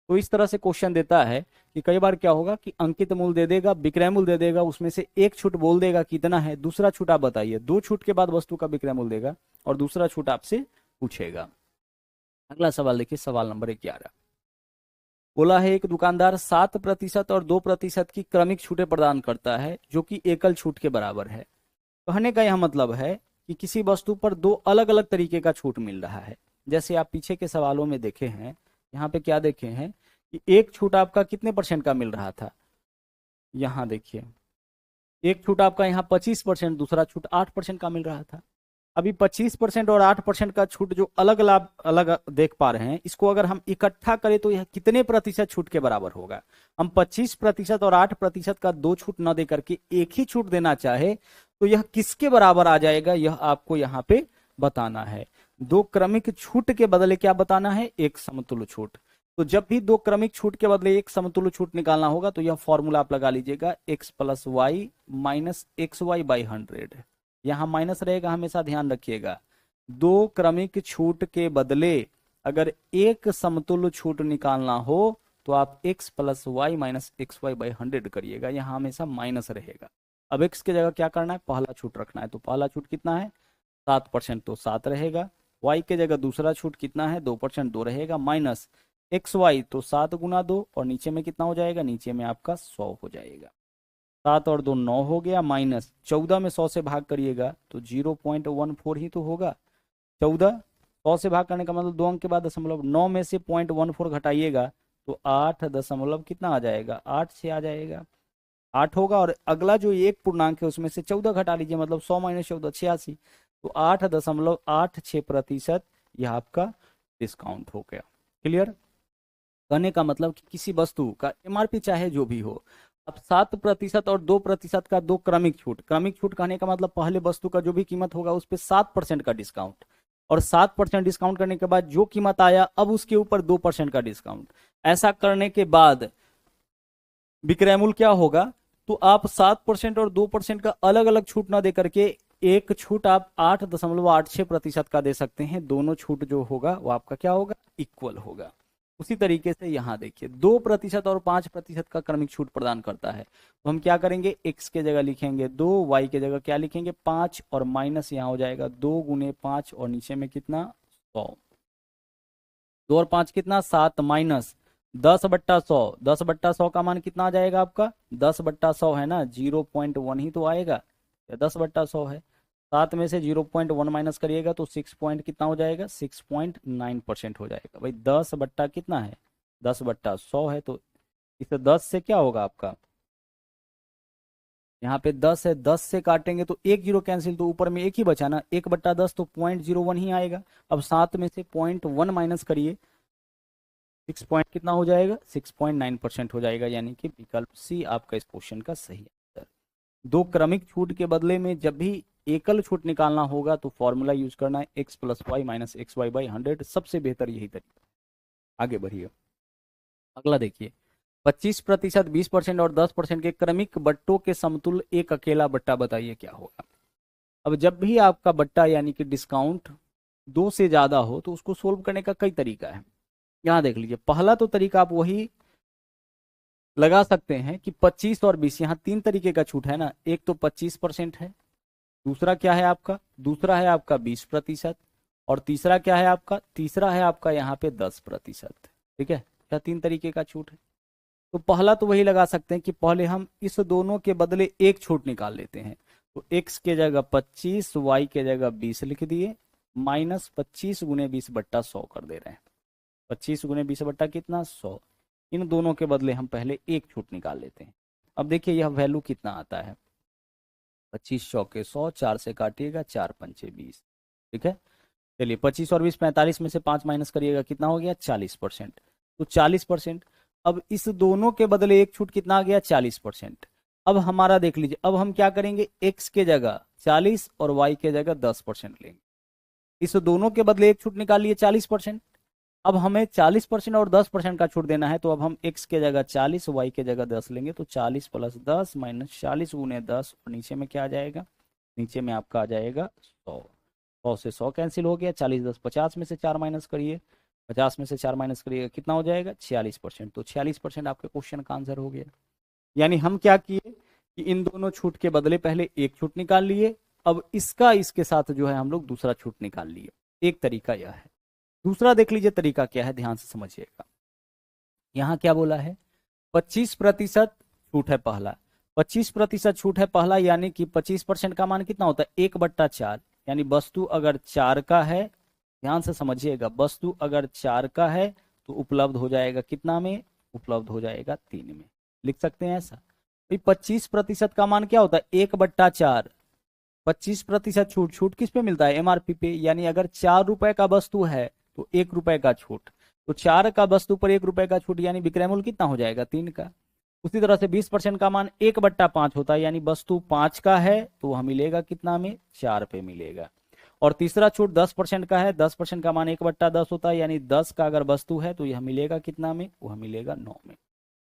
तो इस तरह से क्वेश्चन देता है कि कई बार क्या होगा कि अंकित मूल्य दे देगा, विक्रय मूल्य दे देगा, उसमें से एक छूट बोल देगा कितना है, दूसरा छूट आप बताइए। 2 छूट के बाद वस्तु का विक्रय मूल्य देगा और दूसरा छूट आपसे पूछेगा। अगला सवाल देखिए, सवाल नंबर 11। बोला है एक दुकानदार 7% और 2% की क्रमिक छूटें प्रदान करता है, जो कि एकल छूट के बराबर है। कहने का यह मतलब है कि किसी वस्तु पर 2 अलग अलग तरीके का छूट मिल रहा है। जैसे आप पीछे के सवालों में देखे हैं, यहाँ पे क्या देखे हैं कि एक छूट आपका कितने परसेंट का मिल रहा था? यहाँ देखिए, एक छूट आपका यहाँ 25%, दूसरा छूट 8% का मिल रहा था। अभी 25% और 8% का छूट जो अलग अलग देख पा रहे हैं, इसको अगर हम इकट्ठा करें तो यह कितने प्रतिशत छूट के बराबर होगा? हम 25% और 8% का 2 छूट न दे करके एक ही छूट देना चाहे तो यह किसके बराबर आ जाएगा, यह आपको यहाँ पे बताना है। 2 क्रमिक छूट के बदले क्या बताना है? एक समतुल्य छूट। तो जब भी 2 क्रमिक छूट के बदले एक समतुल्य छूट निकालना होगा तो यह फॉर्मूला आप लगा लीजिएगा, x plus y minus x y by 100। यहाँ माइनस रहेगा, हमेशा ध्यान रखिएगा। 2 क्रमिक छूट के बदले अगर एक समतुल्य छूट निकालना हो तो आप x plus y minus x y by 100 करिएगा, यहाँ हमेशा माइनस रहेगा। अब x की जगह क्या करना है? पहला छूट रखना है। तो पहला छूट कितना है? 7%, तो 7 रहेगा। y के जगह दूसरा छूट कितना है? 2%, 2 रहेगा। माइनस एक्स वाई, तो 7 गुना 2, और नीचे में कितना हो जाएगा? नीचे में आपका 100 हो जाएगा। 7 और 2 9 हो गया, माइनस 14 में 100 से भाग करिएगा तो 0.14 ही तो होगा। 14 100 से भाग करने का मतलब 2 अंक के बाद दशमलव, 9 में से 0.14 घटाइएगा तो 8 दशमलव कितना आ जाएगा? 8 से आ जाएगा, 8 होगा। और अगला जो एक पूर्णांक है उसमें से 14 घटा लीजिए, मतलब 100 माइनस 14 86, तो 8.86% यह आपका डिस्काउंट हो गया। क्लियर? कहने का मतलब कि किसी वस्तु का एमआरपी चाहे जो भी हो, अब 7% और 2% का 2 क्रमिक छूट, क्रमिक छूट कहने का मतलब पहले वस्तु का जो भी कीमत होगा उस पर 7% का डिस्काउंट, और 7% डिस्काउंट करने के बाद जो कीमत आया अब उसके ऊपर 2% का डिस्काउंट। ऐसा करने के बाद विक्रय मूल्य क्या होगा? तो आप 7% और 2% का अलग अलग छूट ना दे करके एक छूट आप 8.86% का दे सकते हैं। दोनों छूट जो होगा वो आपका क्या होगा? इक्वल होगा। उसी तरीके से यहाँ देखिए 2% और 5% का क्रमिक छूट प्रदान करता है, तो हम क्या करेंगे? x के जगह लिखेंगे 2, y के जगह क्या लिखेंगे? 5, और माइनस यहाँ हो जाएगा 2 गुने 5, और नीचे में कितना? 100। 2 और 5 कितना? 7, माइनस 10/100। 10/100 का मान कितना आ जाएगा आपका? 10/100 है ना, 0.1 ही तो आएगा, या 10/100 है। 7 में से 0.1 माइनस करिएगा तो 6 पॉइंट कितना हो जाएगा? 6.9% हो जाएगा। भाई 10 बट्टा कितना है? 10/100 है, तो इसे 10 से क्या होगा आपका? यहाँ पे 10 है, 10 से काटेंगे तो एक जीरो कैंसिल, तो ऊपर में एक ही बचा ना, 1/10 तो 0.01 ही आएगा। अब 7 में से 0.1 माइनस करिए, 6 पॉइंट कितना हो जाएगा? 6.9% हो जाएगा, यानी कि विकल्प सी आपका इस क्वेश्चन का सही आंसर। 2 क्रमिक छूट के बदले में जब भी एकल छूट निकालना होगा तो फॉर्मूला यूज करना है, x plus y minus x y by 100, सबसे बेहतर यही तरीका। आगे बढ़िए, अगला देखिए 25%, 20% और 10% के क्रमिक बट्टों के समतुल्य एक अकेला बट्टा बताइए क्या होगा? अब जब भी आपका बट्टा यानी कि डिस्काउंट 2 से ज्यादा हो तो उसको सोल्व करने का कई तरीका है। यहाँ देख लीजिए, पहला तो तरीका आप वही लगा सकते हैं कि 25 और 20, यहाँ 3 तरीके का छूट है ना। एक तो 25% है, दूसरा क्या है आपका, दूसरा है आपका 20%, और तीसरा क्या है आपका, तीसरा है आपका यहाँ पे 10%। ठीक है, यह 3 तरीके का छूट है। तो पहला तो वही लगा सकते हैं कि पहले हम इस दोनों के बदले एक छूट निकाल लेते हैं। तो x के जगह 25, y के जगह 20 लिख दिए, -25 × 20/100 कर दे रहे हैं। 25 × 20 कितना, 100। इन दोनों के बदले हम पहले एक छूट निकाल लेते हैं। अब देखिए यह वैल्यू कितना आता है, 25 चौके 100, 4 से काटिएगा, 4 पंचे 20। ठीक है, चलिए 25 और 20, 45 में से 5 माइनस करिएगा, कितना हो गया, 40%। तो 40%। अब इस दोनों के बदले एक छूट कितना आ गया, 40%। अब हमारा देख लीजिए, अब हम क्या करेंगे, x के जगह 40 और y के जगह 10% लेंगे। इस दोनों के बदले एक छूट निकाल लिए 40%। अब हमें 40% और 10% का छूट देना है, तो अब हम x के जगह 40, y के जगह 10 लेंगे। तो 40 + 10 - 40 × 10, और नीचे में क्या आ जाएगा, नीचे में आपका आ जाएगा 100। 100 से 100 कैंसिल हो गया, 40 10 50 में से 4 माइनस करिए, 50 में से 4 माइनस करिएगा, कितना हो जाएगा, 46%। तो 46% आपके क्वेश्चन का आंसर हो गया। यानी हम क्या किए कि इन दोनों छूट के बदले पहले एक छूट निकाल लिए, अब इसका इसके साथ जो है हम लोग दूसरा छूट निकाल लिए। एक तरीका यह है। दूसरा देख लीजिए तरीका क्या है, ध्यान से समझिएगा। यहाँ क्या बोला है, 25% छूट है पहला, 25% छूट है पहला, यानी कि 25% का मान कितना होता है, 1/4। यानी वस्तु अगर 4 का है, ध्यान से समझिएगा, वस्तु अगर 4 का है तो उपलब्ध हो जाएगा कितना में, उपलब्ध हो जाएगा 3 में। लिख सकते हैं ऐसा। 25% का मान क्या होता है, 1/4। 25% छूट, छूट किस पे मिलता है, एमआरपी पे। यानी अगर 4 रुपए का वस्तु है तो 1 रुपए का छूट, तो 4 का वस्तु पर 1 रुपए का छूट, यानी विक्रय मूल्य कितना हो जाएगा, 3 का। उसी तरह से 20% का मान 1/5 होता है, यानी वस्तु 5 का है तो वह मिलेगा कितना में, 4 पे मिलेगा। और तीसरा छूट 10% का है, 10% का मान 1/10 होता है, यानी 10 का अगर वस्तु है तो यह मिलेगा कितना में, वह मिलेगा 9 में।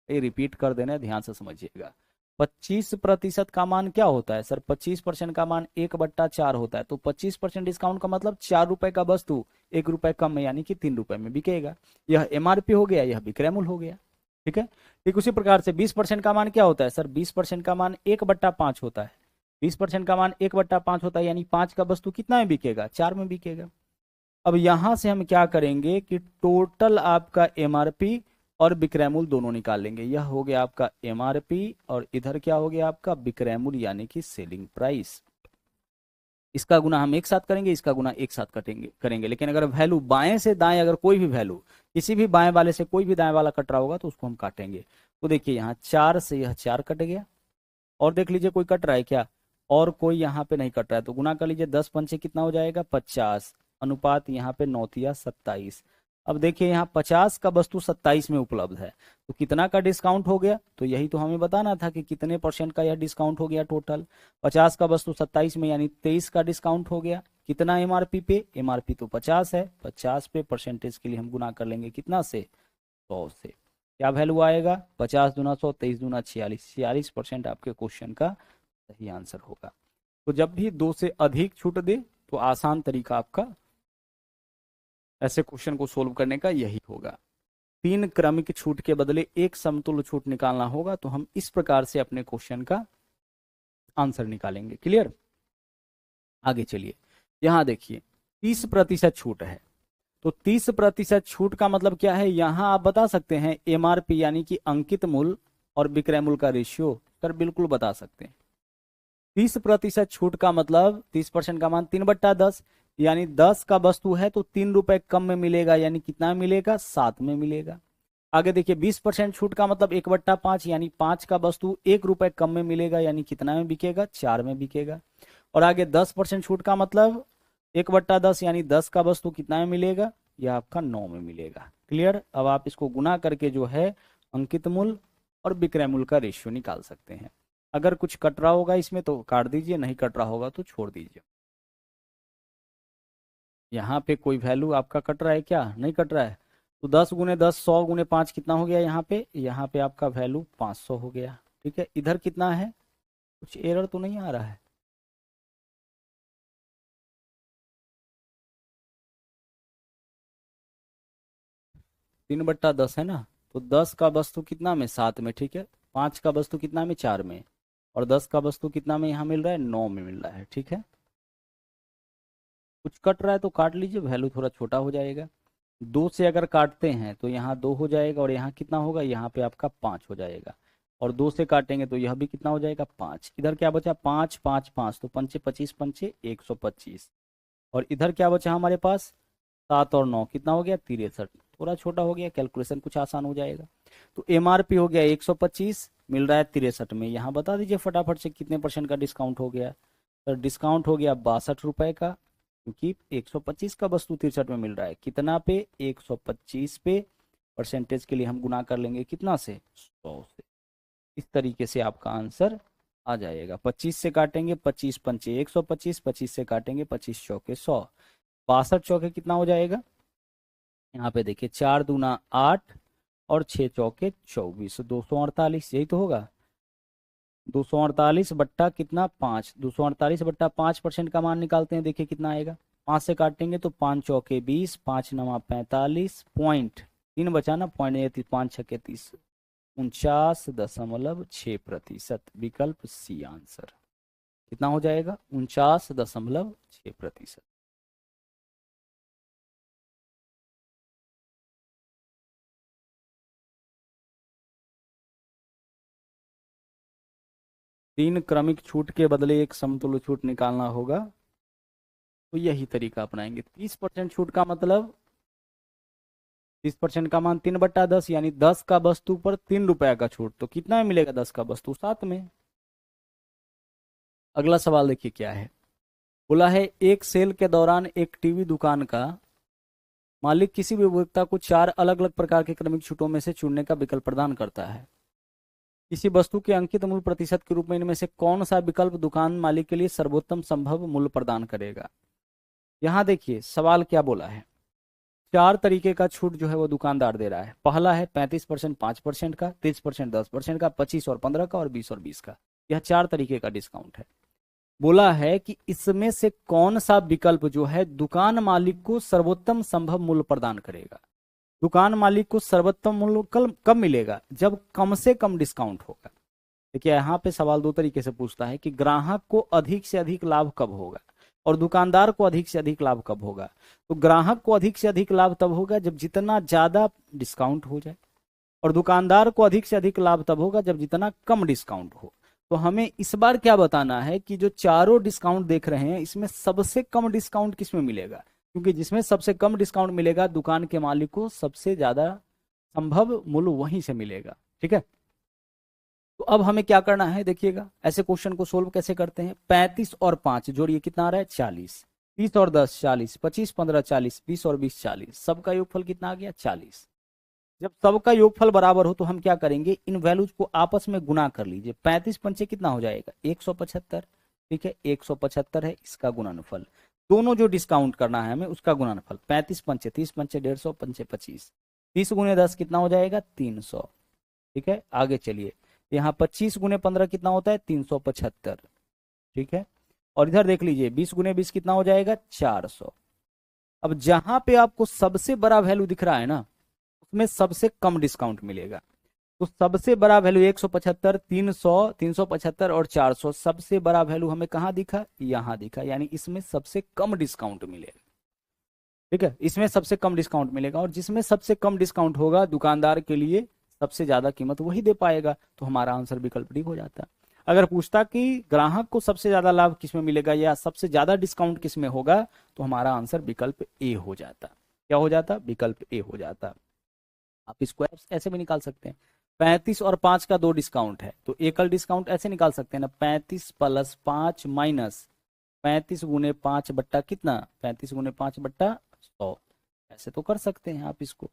ये रिपीट कर देना है, ध्यान से समझिएगा। 25% का मान क्या होता है सर, 25% का मान 1/4 होता है। तो 25% डिस्काउंट का मतलब 4 रुपए का वस्तु 1 रुपए कम में, यानी कि 3 रुपए में बिकेगा। यह एमआरपी हो गया, यह विक्रय मूल्य हो गया। ठीक है, ठीक उसी प्रकार से 20% का मान क्या होता है सर, 20% का मान 1/5 होता है। 20% का मान 1/5 होता है, यानी 5 का वस्तु कितना में बिकेगा, 4 में बिकेगा। अब यहां से हम क्या करेंगे कि टोटल आपका एमआरपी और विक्रय मूल्य दोनों निकाल लेंगे। यह हो गया आपका एमआरपी, और इधर क्या हो गया आपका विक्रय मूल्य, यानी कि सेलिंग प्राइस। इसका गुना हम एक साथ करेंगे, इसका गुना एक साथ करेंगे। लेकिन अगर वैल्यू बाएं से दाएं, अगर कोई भी वैल्यू किसी भी बाएं वाले से कोई भी दाएं वाला कट रहा होगा तो उसको हम काटेंगे। तो देखिए यहाँ 4 से यह 4 कट गया, और देख लीजिए कोई कट रहा है क्या, और कोई यहाँ पे नहीं कट रहा है, तो गुना कर लीजिए, 10 पंचे कितना हो जाएगा, 50। अनुपात यहाँ पे 9 × 27। अब देखिए यहाँ 50 का वस्तु 27 में उपलब्ध है, तो कितना का डिस्काउंट हो गया, तो यही तो हमें बताना था कि कितने % का यह डिस्काउंट हो गया टोटल। 50 का वस्तु 27 में, यानी 23 का डिस्काउंट हो गया। कितना एमआरपी पे, एमआरपी तो 50 है, 50 पे परसेंटेज के लिए हम गुना कर लेंगे कितना से, 100 से। क्या वैल्यू आएगा, 50 दूना 100, 23 दूना 46, 46% आपके क्वेश्चन का सही आंसर होगा। तो जब भी 2 से अधिक छूट दे तो आसान तरीका आपका ऐसे क्वेश्चन को सोल्व करने का यही होगा। 3 क्रमिक छूट के बदले एक समतुल्य छूट निकालना होगा, तो हम इस प्रकार से अपने क्वेश्चन का आंसर निकालेंगे। क्लियर, आगे चलिए। यहां देखिए 30% छूट है, तो 30% छूट का मतलब क्या है, यहां आप बता सकते हैं एमआरपी यानी कि अंकित मूल्य और विक्रय मूल्य का रेशियो, सर बिल्कुल बता सकते हैं। 30% छूट का मतलब 30% का मान 3/10, यानी 10 का वस्तु है तो 3 रुपए कम में मिलेगा, यानी कितना मिलेगा, 7 में मिलेगा। आगे देखिए 20% छूट का मतलब 1/5, यानी 5 का वस्तु 1 रुपए कम में मिलेगा, यानी कितना में बिकेगा, 4 में बिकेगा। और आगे 10% छूट का मतलब 1/10, यानी 10 का वस्तु कितना में मिलेगा, यह आपका 9 में मिलेगा। क्लियर, अब आप इसको गुना करके जो है अंकित मूल्य और विक्रय मूल्य का रेशियो निकाल सकते हैं। अगर कुछ कट रहा होगा इसमें तो काट दीजिए, नहीं कट रहा होगा तो छोड़ दीजिए। यहाँ पे कोई वैल्यू आपका कट रहा है क्या, नहीं कट रहा है, तो 10 × 10, 100 × 5 कितना हो गया, यहाँ पे आपका वैल्यू 500 हो गया। ठीक है, इधर कितना है, कुछ एरर तो नहीं आ रहा है, 3/10 है ना, तो 10 का वस्तु कितना में 7 में, ठीक है। 5 का वस्तु कितना में 4 में, और 10 का वस्तु कितना में यहाँ मिल रहा है 9 में मिल रहा है, ठीक है। कुछ कट रहा है तो काट लीजिए, वैल्यू थोड़ा छोटा हो जाएगा। 2 से अगर काटते हैं तो यहाँ 2 हो जाएगा, और यहाँ कितना होगा, यहाँ पे आपका 5 हो जाएगा। और 2 से काटेंगे तो यह भी कितना हो जाएगा 5। इधर क्या बचा 5 5 5, तो पंचे 25 पंचे 125। और इधर क्या बचा हमारे पास 7 और 9 कितना हो गया 63। थोड़ा छोटा हो गया, कैलकुलेशन कुछ आसान हो जाएगा। तो एमआरपी हो गया 125, मिल रहा है 63 में। यहाँ बता दीजिए फटाफट से कितने % का डिस्काउंट हो गया। तो डिस्काउंट हो गया 62 रुपए का, क्योंकि 125 का वस्तु 63 में मिल रहा है। कितना पे 125 पे, परसेंटेज के लिए हम गुना कर लेंगे कितना से 100 से। इस तरीके से आपका आंसर आ जाएगा। 25 से काटेंगे 25 पंचे 125, 25 से काटेंगे 25 चौके 100, 62 चौके कितना हो जाएगा। यहाँ पे देखिए 4 दूना 8 और 6 चौके 24, 248, यही तो होगा। 248 बट्टा कितना 5, 248 बट्टा 5% का मान निकालते हैं, देखिए कितना आएगा। 5 से काटेंगे तो 5 चौके 20, 5 नवा 45, पॉइंट 3 बचा ना, पॉइंट 5 छके 30, 49.6%। विकल्प सी आंसर कितना हो जाएगा 49.6%। तीन क्रमिक छूट के बदले एक समतुल्य छूट निकालना होगा, तो यही तरीका अपनाएंगे। 30% छूट का मतलब 30% का मान 3/10, यानी 10 का वस्तु पर 3 रुपया का छूट, तो कितना में मिलेगा 10 का वस्तु 7 में। अगला सवाल देखिए क्या है, बोला है एक सेल के दौरान एक टीवी दुकान का मालिक किसी भी उपभोक्ता को 4 अलग अलग प्रकार के क्रमिक छूटों में से चुनने का विकल्प प्रदान करता है। किसी वस्तु के अंकित मूल्य प्रतिशत के रूप में इनमें से कौन सा विकल्प दुकान मालिक के लिए सर्वोत्तम संभव मूल्य प्रदान करेगा। यहाँ देखिए सवाल क्या बोला है, 4 तरीके का छूट जो है वो दुकानदार दे रहा है। पहला है 35% 5% का, 30% 10% का, 25 और 15 का, और 20 और 20 का। यह 4 तरीके का डिस्काउंट है। बोला है कि इसमें से कौन सा विकल्प जो है दुकान मालिक को सर्वोत्तम संभव मूल्य प्रदान करेगा। दुकान मालिक को सर्वोत्तम मूल्य कब मिलेगा, जब कम से कम डिस्काउंट होगा। देखिए यहाँ पे सवाल 2 तरीके से पूछता है कि ग्राहक को अधिक से अधिक लाभ कब होगा, और दुकानदार को अधिक से अधिक लाभ कब होगा। तो ग्राहक को अधिक से अधिक लाभ तब होगा जब जितना ज्यादा डिस्काउंट हो जाए, और दुकानदार को अधिक से अधिक लाभ तब होगा जब जितना कम डिस्काउंट हो। तो हमें इस बार क्या बताना है कि जो चारों डिस्काउंट देख रहे हैं इसमें सबसे कम डिस्काउंट किसमें मिलेगा, क्योंकि जिसमें सबसे कम डिस्काउंट मिलेगा दुकान के मालिक को सबसे ज्यादा संभव मूल्य वहीं से मिलेगा, ठीक है। तो अब हमें क्या करना है, देखिएगा ऐसे क्वेश्चन को सोल्व कैसे करते हैं। 35 और 5 जोड़िए कितना आ रहा है 40, 30 और 10 40, 25 15 40, 20 और 20 40, सबका योगफल कितना आ गया 40। जब सबका योगफल बराबर हो तो हम क्या करेंगे, इन वैल्यूज को आपस में गुना कर लीजिए। 35 पंचे कितना हो जाएगा 175, ठीक है। 175 है इसका गुणनफल, दोनों जो डिस्काउंट करना है हमें उसका गुणनफल। 35 पंचे 30 पंचे 150 पंचे 25, 30 गुने 10 कितना हो जाएगा 300, ठीक है। आगे चलिए, यहाँ 25 गुने 15 कितना होता है 375, ठीक है। और इधर देख लीजिए 20 गुने 20 कितना हो जाएगा 400। अब जहां पे आपको सबसे बड़ा वैल्यू दिख रहा है ना उसमें सबसे कम डिस्काउंट मिलेगा। तो सबसे बड़ा वैल्यू 175, 300, 375 और 400, सबसे बड़ा वैल्यू हमें कहाँ दिखा, यहाँ दिखा, यानी इसमें सबसे कम डिस्काउंट मिलेगा, ठीक है। इसमें सबसे कम डिस्काउंट मिलेगा, और जिसमें सबसे कम डिस्काउंट होगा दुकानदार के लिए सबसे ज्यादा कीमत वही दे पाएगा, तो हमारा आंसर विकल्प डी हो जाता। अगर पूछता कि ग्राहक को सबसे ज्यादा लाभ किसमें मिलेगा या सबसे ज्यादा डिस्काउंट किसमें होगा, तो हमारा आंसर विकल्प ए हो जाता। क्या हो जाता, विकल्प ए हो जाता। आप इसको ऐसे भी निकाल सकते हैं, 35 और 5 का 2 डिस्काउंट है, तो एकल डिस्काउंट ऐसे निकाल सकते हैं ना, 35 प्लस 5 माइनस 35 गुने 5 बट्टा कितना, 35 गुने 5 बट्टा 100, ऐसे तो कर सकते हैं आप इसको।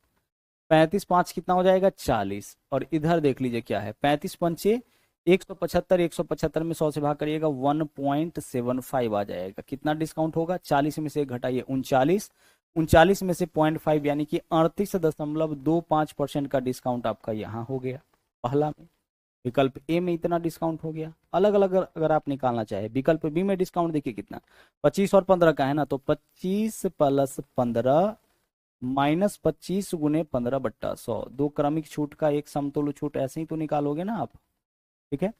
35 5 कितना हो जाएगा 40, और इधर देख लीजिए क्या है 35 पंचे 175, 175 में 100 से भाग करिएगा 1.75 आ जाएगा। कितना डिस्काउंट होगा, 40 में से घटाइए 39, 39 में से 0.5 यानी कि 38.25% का डिस्काउंट आपका यहाँ हो गया पहला में। विकल्प ए में इतना डिस्काउंट हो गया। अलग अलग अगर आप निकालना चाहे, विकल्प बी में डिस्काउंट देखिए कितना 25 और 15 का है ना, तो 25 प्लस 15 -25 गुने 15/100। दो क्रमिक छूट का एक समतुल्य छूट ऐसे ही तो निकालोगे ना आप। ठीक है,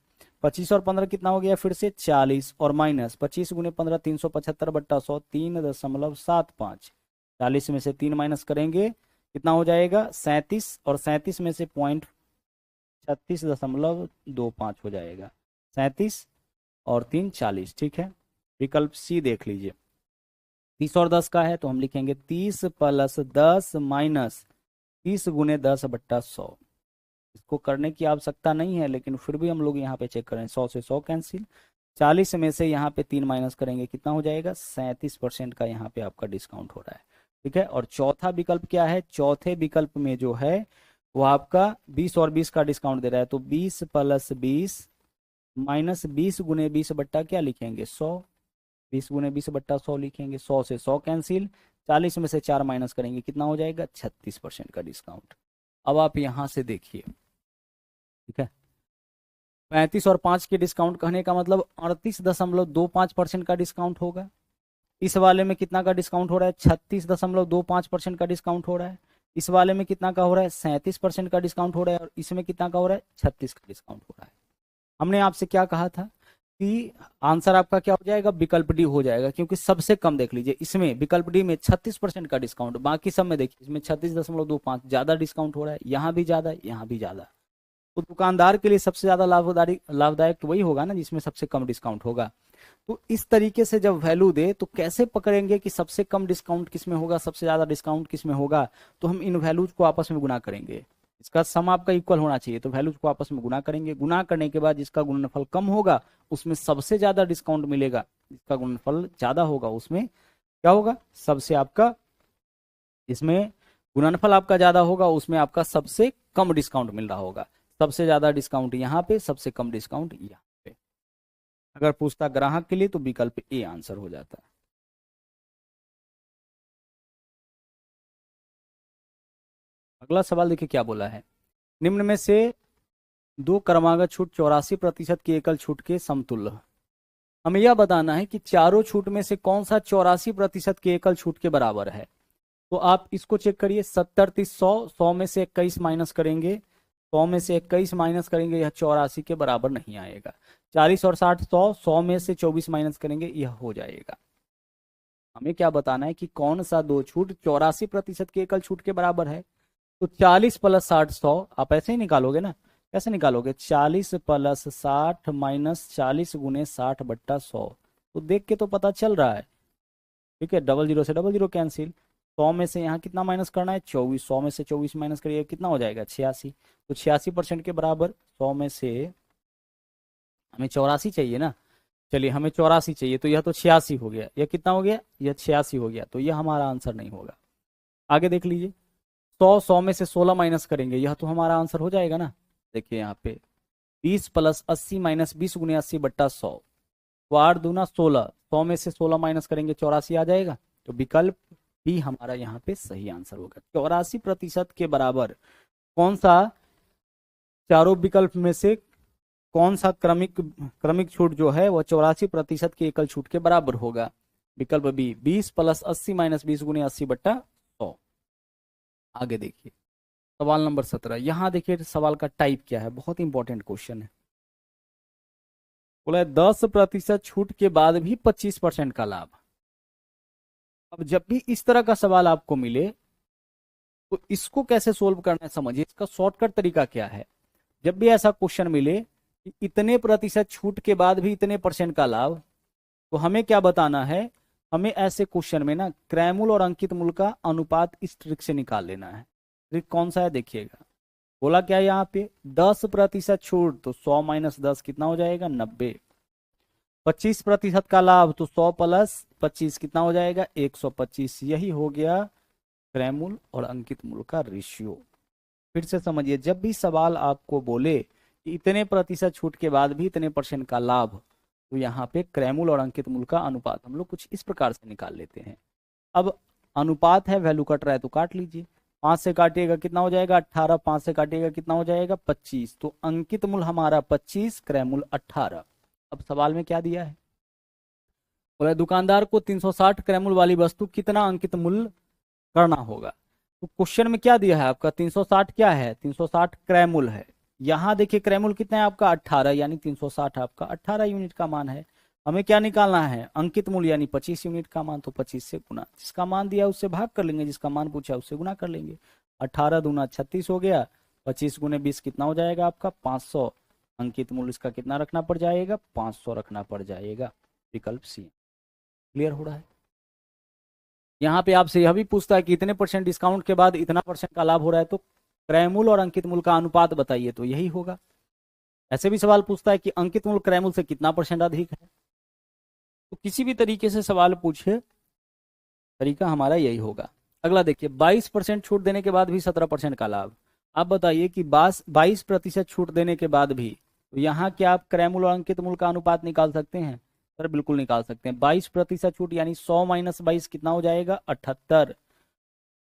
25 और 15 कितना हो गया फिर से 40, और माइनस 25 गुने 15 375/100, 3.75। 40 में से 3 माइनस करेंगे कितना हो जाएगा 37, और 37 में से 36.25 हो जाएगा। 37 और 3 40। ठीक है, विकल्प सी देख लीजिए। 30 और 10 का है तो हम लिखेंगे 30 + 10 माइनस 30 गुने 10/100। इसको करने की आवश्यकता नहीं है, लेकिन फिर भी हम लोग यहाँ पे चेक करें। 100 से 100 कैंसिल, 40 में से यहाँ पे 3 माइनस करेंगे कितना हो जाएगा 37% का यहाँ पे आपका डिस्काउंट हो रहा है। ठीक है, और चौथा विकल्प क्या है, चौथे विकल्प में जो है वो आपका 20 और 20 का डिस्काउंट दे रहा है, तो 20 + 20 माइनस 20 गुने 20 बट्टा क्या लिखेंगे 100। 20 गुने 20/100 लिखेंगे। 100 से 100 कैंसिल, 40 में से 4 माइनस करेंगे कितना हो जाएगा 36% का डिस्काउंट। अब आप यहां से देखिए। ठीक है, 35 और 5 के डिस्काउंट कहने का मतलब 38.25% का डिस्काउंट होगा। इस वाले में कितना का डिस्काउंट हो रहा है 36.25% का डिस्काउंट हो रहा है। इस वाले में कितना का हो रहा है 37% का डिस्काउंट हो रहा है, और इसमें कितना का हो रहा है 36 का डिस्काउंट हो रहा है। हमने आपसे क्या कहा था कि आंसर आपका क्या हो जाएगा विकल्प डी हो जाएगा, क्योंकि सबसे कम देख लीजिए इसमें विकल्प डी में 36% का डिस्काउंट, बाकी सब में देखिए इसमें 36.25 ज्यादा डिस्काउंट हो रहा है, यहाँ भी ज्यादा यहाँ भी ज्यादा। तो दुकानदार के लिए सबसे ज्यादा लाभदायक तो वही होगा ना जिसमें सबसे कम डिस्काउंट होगा। तो इस तरीके से जब वैल्यू दे तो कैसे पकड़ेंगे कि सबसे कम डिस्काउंट किस में होगा सबसे ज्यादा डिस्काउंट किस में होगा, तो हम इन वैल्यूज को आपस में गुना करेंगे। इसका सम आपका इक्वल होना चाहिए, तो वैल्यूज को आपस में गुना करेंगे। गुना करने के बाद जिसका गुणनफल कम होगा उसमें सबसे ज्यादा डिस्काउंट मिलेगा, जिसका गुणनफल ज्यादा होगा उसमें क्या होगा सबसे आपका, इसमें गुणनफल आपका ज्यादा होगा उसमें आपका सबसे कम डिस्काउंट मिल रहा होगा। सबसे ज्यादा डिस्काउंट यहाँ पे, सबसे कम डिस्काउंट यहाँ पे। अगर पूछता ग्राहक के लिए तो विकल्प ए आंसर हो जाता है। अगला सवाल देखिए क्या बोला है, निम्न में से दो क्रमागत छूट 84% की एकल छूट के समतुल्य। हमें यह बताना है कि चारों छूट में से कौन सा 84% की एकल छूट के बराबर है। तो आप इसको चेक करिए, 70 30 100, 100 में से 21 माइनस करेंगे, 100 में से 21 माइनस करेंगे यह 84 के बराबर नहीं आएगा। 40 और 60 100, 100 में से 24 माइनस करेंगे यह हो जाएगा। हमें क्या बताना है कि कौन सा दो छूट 84% की एकल छूट के बराबर है। तो 40 + 60 100, आप ऐसे ही निकालोगे ना, कैसे निकालोगे 40 + 60 माइनस 40 गुने 60/100। तो देख के तो पता चल रहा है। ठीक है, 00 से 00 कैंसिल, 100 में से यहाँ कितना माइनस करना है 24, 100 में से 24 माइनस करिए कितना हो जाएगा 86। तो 86% के बराबर 100 में से हमें 84 चाहिए ना, चलिए हमें 84 चाहिए, तो यह तो 86 हो गया, यह कितना हो गया यह 86 हो गया, तो यह हमारा आंसर नहीं होगा। आगे देख लीजिए, 100 में से 16 माइनस करेंगे यह तो हमारा आंसर हो जाएगा ना। देखिए यहाँ पे 20 + 80 माइनस 20 गुने 80/100, 8 दूना 16, 100 में से 16 माइनस करेंगे 84 आ जाएगा। तो विकल्प भी हमारा यहाँ पे सही आंसर होगा। 84% के बराबर कौन सा चारों विकल्प में से कौन सा क्रमिक क्रमिक छूट जो है वह 84% की एकल छूट के बराबर होगा। विकल्प बी 20 + 80 माइनस 20 गुने 80/100। आगे देखिए सवाल नंबर 17, यहां देखिए सवाल का टाइप क्या है, बहुत इंपॉर्टेंट क्वेश्चन है। बोला 10% छूट के बाद भी 25% का लाभ। अब जब भी इस तरह का सवाल आपको मिले तो इसको कैसे सोल्व करना है समझिए, इसका शॉर्टकट तरीका क्या है। जब भी ऐसा क्वेश्चन मिले कि इतने प्रतिशत छूट के बाद भी इतने % का लाभ, तो हमें क्या बताना है, हमें ऐसे क्वेश्चन में ना क्रयमूल्य और अंकित मूल्य का अनुपात इस ट्रिक से निकाल लेना है। ट्रिक कौन सा है देखिएगा, बोला क्या यहाँ पे 10% छूट तो 100 - 10 कितना हो जाएगा 90। 25% का लाभ तो 100 + 25 कितना हो जाएगा 125। यही हो गया क्रयमूल्य और अंकित मूल्य का रेशियो। फिर से समझिए, जब भी सवाल आपको बोले कि इतने प्रतिशत छूट के बाद भी इतने % का लाभ, तो यहाँ पे क्रयमूल्य और अंकित मूल्य का अनुपात हम लोग कुछ इस प्रकार से निकाल लेते हैं। अब अनुपात है, वैल्यू कट रहा है तो काट लीजिए, 5 से काटिएगा कितना हो जाएगा 18, 5 से काटिएगा कितना हो जाएगा 25। तो अंकित मूल्य हमारा 25, क्रयमूल्य 18। अब सवाल में क्या दिया है, बोला दुकानदार को 360 क्रयमूल्य वाली वस्तु कितना अंकित मूल्य करना होगा। तो क्वेश्चन में क्या दिया है आपका 360 क्या है, 360 क्रैमुल है। यहाँ देखिए क्रैमुल कितना है आपका 18, यानी 360 आपका 18 यूनिट का मान है। हमें क्या निकालना है, अंकित मूल्य यानी 25 यूनिट का मान, तो 25 से गुना, जिसका मान दिया उससे भाग कर लेंगे, जिसका मान पूछा उससे गुना कर लेंगे। 18 दूना 36 हो गया, 25 गुने 20 कितना हो जाएगा आपका 500। अंकित मूल्य इसका कितना रखना पड़ जाएगा, 500 रखना पड़ जाएगा। विकल्प सी। क्लियर हो रहा है। यहाँ पे आपसे यह भी पूछता है कि इतने परसेंट डिस्काउंट के बाद इतना परसेंट का लाभ हो रहा है, तो क्रयमूल्य और अंकित मूल्य का अनुपात बताइए, तो यही होगा। ऐसे भी सवाल पूछता है कि अंकित मूल्य क्रयमूल्य से कितना परसेंट अधिक है। तो किसी भी तरीके से सवाल पूछे, तरीका हमारा यही होगा। अगला देखिए, 22% छूट देने के बाद भी 17% का लाभ। आप बताइए कि 22% छूट देने के बाद भी, तो यहाँ क्या आप क्रयमूल्य और अंकित मूल्य का अनुपात निकाल सकते हैं? सर बिल्कुल निकाल सकते हैं। 22% छूट यानी 100 माइनस 22 कितना हो जाएगा 78,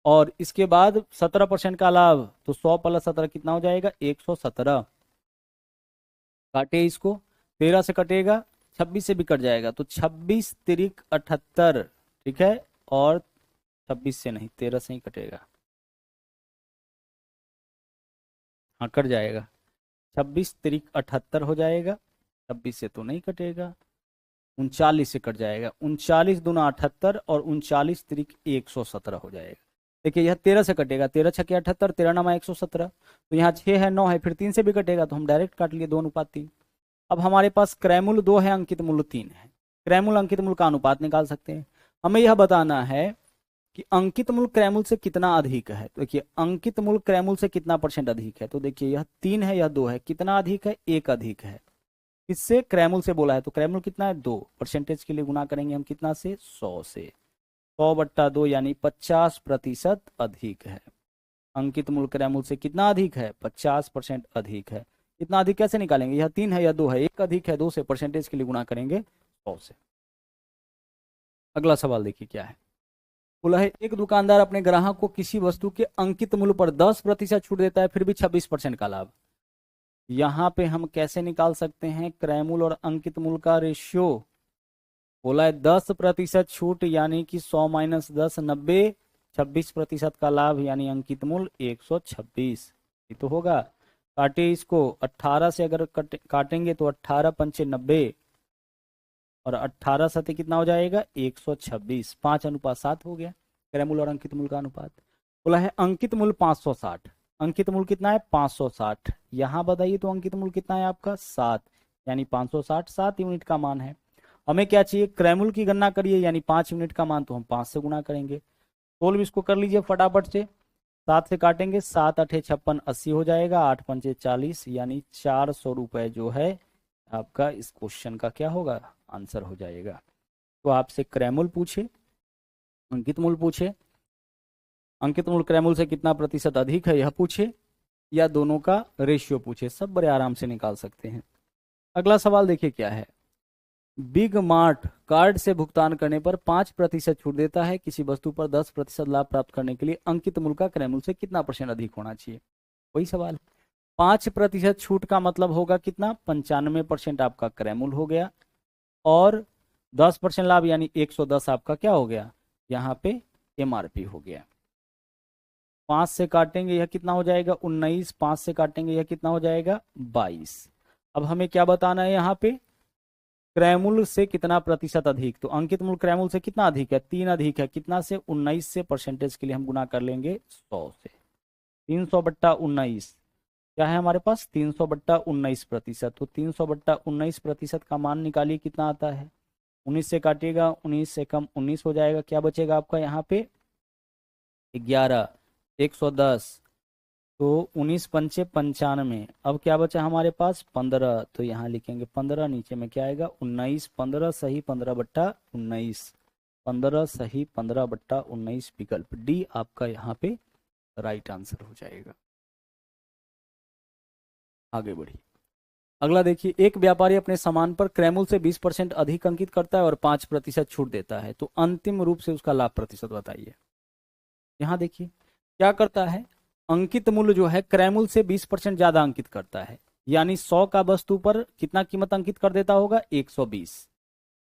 और इसके बाद 17% का लाभ, तो 100 प्लस 17 कितना हो जाएगा 117। काटे इसको, 13 से कटेगा, 26 से भी कट जाएगा, तो 26 तिरिक 78, ठीक है। और 26 से नहीं, 13 से ही कटेगा, हाँ कट जाएगा। 26 तिरिक 78 हो जाएगा, 26 से तो नहीं कटेगा, 39 से कट जाएगा, 39 दूना 78 और 39 तिरिक 117 हो जाएगा। देखिए यह 13 से कटेगा, 13 छके 78, 13 नमा 117, तो यहाँ 6 है 9 है, फिर 3 से भी कटेगा, तो हम डायरेक्ट काट लिए 2:3। अब हमारे पास क्रयमूल्य 2 है, अंकित मूल्य 3 है। क्रयमूल्य अंकित मूल्य का अनुपात निकाल सकते हैं। हमें यह बताना है कि अंकित मूल्य क्रयमूल्य से कितना अधिक है। तो देखिए अंकित मूल्य क्रयमूल्य से कितना परसेंट अधिक है, तो देखिए यह 3 है, यह 2 है, कितना अधिक है 1 अधिक है। किससे, क्रयमूल्य से बोला है, तो क्रयमूल्य कितना है 2, परसेंटेज के लिए गुना करेंगे हम कितना से 100 से, 100/2 यानी 50% अधिक है। अंकित मूल्य क्रयमूल्य से कितना अधिक है, 50% अधिक है। इतना अधिक कैसे निकालेंगे, यह 3 है, यह 2 है, 1 अधिक है 2 से, परसेंटेज के लिए गुना करेंगे 100 से। अगला सवाल देखिए क्या है, बोला है एक दुकानदार अपने ग्राहक को किसी वस्तु के अंकित मूल्य पर 10% छूट देता है, फिर भी 26% का लाभ। यहाँ पे हम कैसे निकाल सकते हैं क्रयमूल्य और अंकित मूल्य का रेशियो। बोला है 10% छूट यानी कि 100 माइनस 10 90, 26% का लाभ यानी अंकित मूल्य 126, ये तो होगा। काटे इसको, 18 से अगर काटेंगे तो 18 पंचे 90, और 18 सते कितना हो जाएगा 126, 5:7 हो गया क्रयमूल्य और अंकित मूल्य का अनुपात। बोला है अंकित मूल्य 560, अंकित मूल्य कितना है 560। यहाँ बताइए तो अंकित मूल्य कितना है आपका 7, यानी 560 7 यूनिट का मान है। हमें क्या चाहिए, क्रयमूल्य की गणना करिए, यानी 5 यूनिट का मान, तो हम 5 से गुना करेंगे। सोल्व इसको कर लीजिए फटाफट से, 7 से काटेंगे, 7 8 56 80 हो जाएगा, 8 पंचे 40, यानी 400 रुपए जो है आपका इस क्वेश्चन का क्या होगा, आंसर हो जाएगा। तो आपसे क्रयमूल्य पूछे, अंकित मूल्य पूछे, अंकित मूल्य क्रयमूल्य से कितना प्रतिशत अधिक है यह पूछे, या दोनों का रेशियो पूछे, सब बड़े आराम से निकाल सकते हैं। अगला सवाल देखिए क्या है, बिग मार्ट कार्ड से भुगतान करने पर 5% छूट देता है, किसी वस्तु पर 10% लाभ प्राप्त करने के लिए अंकित मूल्य का क्रयमूल्य से कितना परसेंट अधिक होना चाहिए। वही सवाल, 5% छूट का मतलब होगा कितना, 95% आपका क्रयमूल्य हो गया, और 10% लाभ यानी 110 आपका क्या हो गया, यहाँ पे एमआरपी हो गया। 5 से काटेंगे यह कितना हो जाएगा 19, 5 से काटेंगे यह कितना हो जाएगा 22। अब हमें क्या बताना है यहाँ पे, क्रयमूल्य से कितना प्रतिशत अधिक, तो अंकित मूल्य क्रयमूल्य से कितना अधिक है 3 अधिक है, कितना से 19 से, परसेंटेज के लिए हम गुना कर लेंगे 100 से। 300/19 क्या है हमारे पास 300/19%, तो 300/19% का मान निकालिए कितना आता है, 19 से काटिएगा, 19 से कम 19 हो जाएगा, क्या बचेगा आपका यहाँ पे 11, 110, तो 19 पंचे 95, अब क्या बचा हमारे पास 15, तो यहाँ लिखेंगे 15, नीचे में क्या आएगा 19, 15 सही 15/19, 15 सही 15/19, विकल्प डी आपका यहाँ पे राइट आंसर हो जाएगा। आगे बढ़िए, अगला देखिए, एक व्यापारी अपने सामान पर क्रयमूल्य से 20% अधिक अंकित करता है और 5% छूट देता है, तो अंतिम रूप से उसका लाभ प्रतिशत बताइए। यहाँ देखिए क्या करता है, अंकित मूल्य जो है क्रयमूल्य से 20% ज्यादा अंकित करता है, यानी 100 का वस्तु पर कितना कीमत अंकित कर देता होगा 120।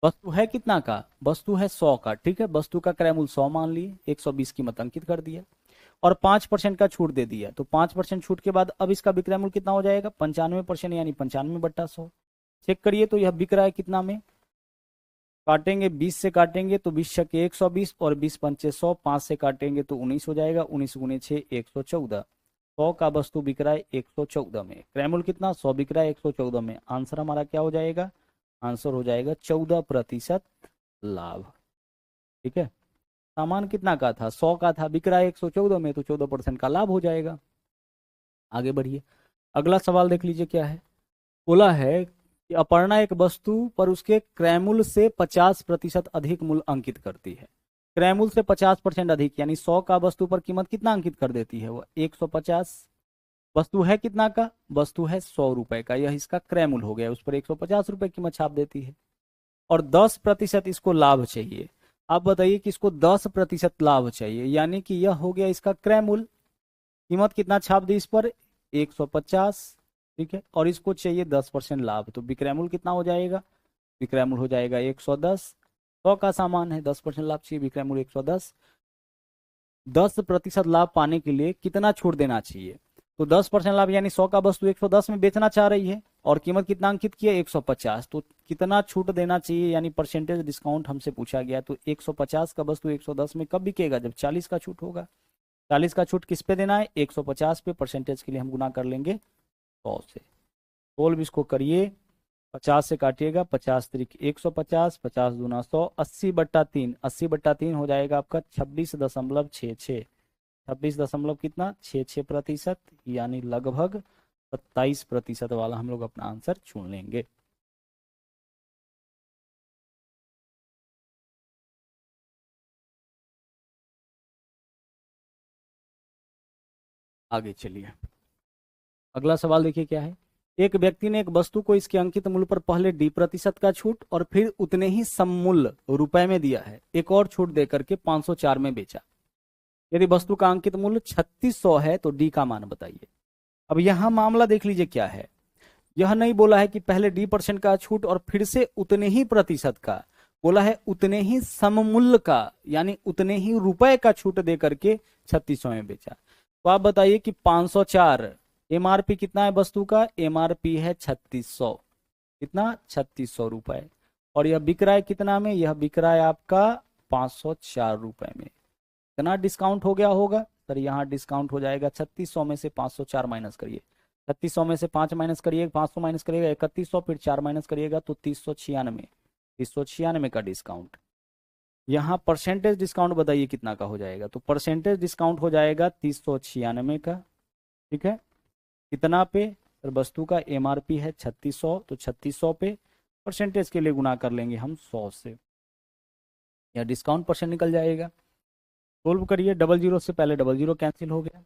वस्तु है कितना का, वस्तु है 100 का, ठीक है, वस्तु का क्रयमूल्य 100 मान लिए, 120 कीमत अंकित कर दिया। और 5% का छूट दे दिया, तो 5% छूट के बाद अब इसका विक्रय मूल्य कितना हो जाएगा 95%, यानी 95/100। चेक करिए तो यह बिक रहा है कितना में, काटेंगे 20 से काटेंगे तो 20 छके 120 और 20 पंचे 100, 5 से काटेंगे तो 19 हो जाएगा, 19 गुणे 6 114। 100 का वस्तु बिक रहा है 114 में, क्रय मूल्य कितना 100 बिक रहा है 114 में, आंसर हमारा क्या हो जाएगा, आंसर हो जाएगा 14% लाभ। ठीक है, सामान कितना का था 100 का था, बिक रहा है 114 में, तो 14% का लाभ हो जाएगा। आगे बढ़िए, अगला सवाल देख लीजिए क्या है। बोला है कि अपर्णा एक वस्तु पर उसके क्रय मूल्य से 50% अधिक मूल्य अंकित करती है। क्रय मूल्य से 50% अधिक, यानी 100 का वस्तु पर कीमत कितना अंकित कर देती है वो 150। वस्तु है कितना का, वस्तु है 100 रुपए का, यह इसका क्रय मूल्य हो गया, उस पर 150 रुपए कीमत छाप देती है और 10% इसको लाभ चाहिए। आप बताइए कि इसको 10% लाभ चाहिए, यानी कि यह हो गया इसका क्रय मूल्य, कीमत कितना छाप दी इस पर 150। ठीक है, और इसको चाहिए 10% लाभ, तो विक्रय मूल्य कितना हो जाएगा, विक्रय मूल्य हो जाएगा 110। 100 का सामान है, 10% लाभ चाहिए, विक्रय मूल्य 110। 10% लाभ पाने के लिए कितना छूट देना चाहिए, तो 10% लाभ यानी 100 का वस्तु 110 में बेचना चाह रही है और कीमत कितना अंकित किया 150, तो कितना छूट देना चाहिए, यानी परसेंटेज डिस्काउंट हमसे पूछा गया। तो 150 का वस्तु 110 में कब बिकेगा, जब 40 का छूट होगा। 40 का छूट किस पे देना है 150 पे, परसेंटेज के लिए हम गुना कर लेंगे 100 से। सोल्व इसको करिए, 50 से काटिएगा, 50 त्रिक 150, 50 दूना 100, 80/3, 80/3 हो जाएगा आपका 26.66, 26 दशमलव कितना 66%, यानी लगभग 27% वाला हम लोग अपना आंसर चुन लेंगे। आगे चलिए, अगला सवाल देखिए क्या है। एक व्यक्ति ने एक वस्तु को इसके अंकित मूल्य पर पहले D% का छूट और फिर उतने ही सममूल्य रुपए में दिया है, एक और छूट देकर के 504 में बेचा। यदि वस्तु का अंकित मूल्य 3600 है तो डी का मान बताइए। अब यहां मामला देख लीजिए क्या है, यह नहीं बोला है कि पहले D% का छूट और फिर से उतने ही प्रतिशत का, बोला है उतने ही सममूल्य का, यानी उतने ही रुपए का छूट दे करके 3600 में बेचा। तो आप बताइए कि 504 MRP कितना है वस्तु का, MRP है 3600, कितना 3600 रुपए, और यह बिक रहा है कितना में, यह बिक रहा है आपका 504 रुपए में। कितना डिस्काउंट हो गया होगा सर, यहाँ डिस्काउंट हो जाएगा 3600 में से 504 माइनस करिए, 3600 में से 5 माइनस करिए, 500 माइनस करिएगा 3100, फिर 4 माइनस करिएगा तो 396, 396 का डिस्काउंट। यहाँ परसेंटेज डिस्काउंट बताइए कितना का हो जाएगा, तो परसेंटेज डिस्काउंट हो जाएगा 396 का। ठीक है, कितना पे सर, वस्तु का MRP है 3600, तो 3600 पे परसेंटेज के लिए गुना कर लेंगे हम 100 से, या डिस्काउंट परसेंट निकल जाएगा। सोल्व करिए, 00 से पहले 00 कैंसिल हो गया।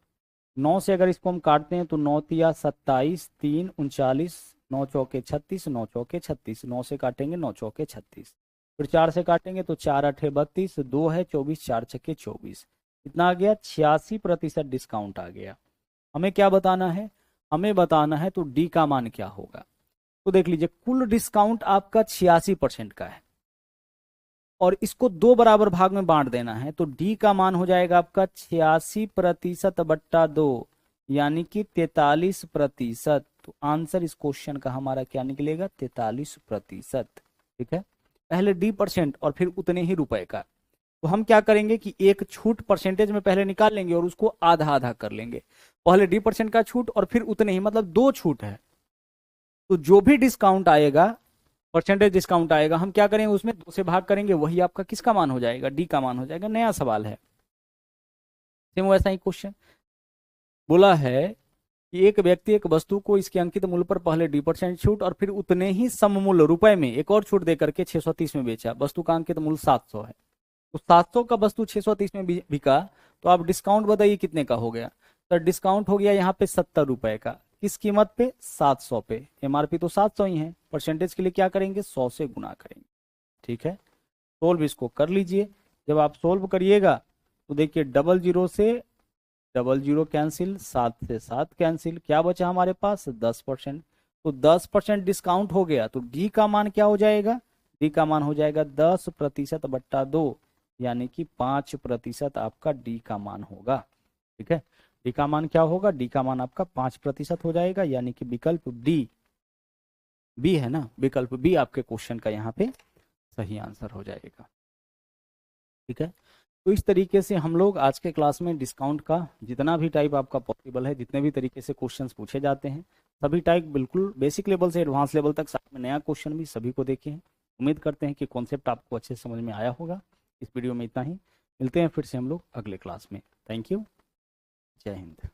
9 से अगर इसको हम काटते हैं तो 9 तिया 27, 3 39, 9 चौके 36, 9 चौके 36, 9 से काटेंगे 9 चौके 36, फिर 4 से काटेंगे तो 4 8 32, 2 है 24, 4 छक्के 24, कितना आ गया 86% डिस्काउंट आ गया। हमें क्या बताना है, हमें बताना है तो डी का मान क्या होगा। तो देख लीजिए, कुल डिस्काउंट आपका 86% का है और इसको 2 बराबर भाग में बांट देना है, तो डी का मान हो जाएगा आपका 86%/2, यानी कि 43%। तो आंसर इस क्वेश्चन का हमारा क्या निकलेगा 43%। ठीक है, पहले D% और फिर उतने ही रुपए का। तो हम क्या करेंगे कि एक छूट परसेंटेज में पहले निकाल लेंगे और उसको आधा आधा कर लेंगे, पहले D% का छूट और फिर उतने ही, मतलब 2 छूट है, तो जो भी डिस्काउंट आएगा, परसेंटेज डिस्काउंट आएगा, हम क्या करेंगे उसमें 2 से भाग करेंगे, वही आपका किसका मान हो जाएगा, डी का मान हो जाएगा। नया सवाल है, सेम वैसा ही क्वेश्चन। बोला है कि एक व्यक्ति एक वस्तु को इसके अंकित मूल्य पर पहले D% छूट और फिर उतने ही सममूल्य रुपए में एक और छूट देकर के 630 में बेचा। वस्तु का अंकित मूल्य 700 है, तो 700 का वस्तु 630 में बिका, तो आप डिस्काउंट बताइए कितने का हो गया। तो डिस्काउंट हो गया यहाँ पे 70 रुपए का, किस कीमत पे 700 पे, MRP तो 700 ही है, परसेंटेज के लिए क्या करेंगे 100 से गुना करेंगे। ठीक है, सोल्व इसको कर लीजिए। जब आप सोल्व करिएगा तो देखिए 00 से 00 कैंसिल, 7 से 7 कैंसिल, क्या बचा हमारे पास 10%। तो 10% डिस्काउंट हो गया, तो डी का मान क्या हो जाएगा, डी का मान हो जाएगा 10%/2, यानी कि 5% आपका डी का मान होगा। ठीक है, डी का मान क्या होगा, डी का मान आपका 5% हो जाएगा, यानी कि विकल्प डी, बी है ना, विकल्प बी आपके क्वेश्चन का यहाँ पे सही आंसर हो जाएगा। ठीक है, तो इस तरीके से हम लोग आज के क्लास में डिस्काउंट का जितना भी टाइप आपका पॉसिबल है, जितने भी तरीके से क्वेश्चंस पूछे जाते हैं, सभी टाइप बिल्कुल बेसिक लेवल से एडवांस लेवल तक, साथ में नया क्वेश्चन भी सभी को देखे हैं। उम्मीद करते हैं कि कॉन्सेप्ट आपको अच्छे से समझ में आया होगा। इस वीडियो में इतना ही, मिलते हैं फिर से हम लोग अगले क्लास में। थैंक यू, जय हिंद।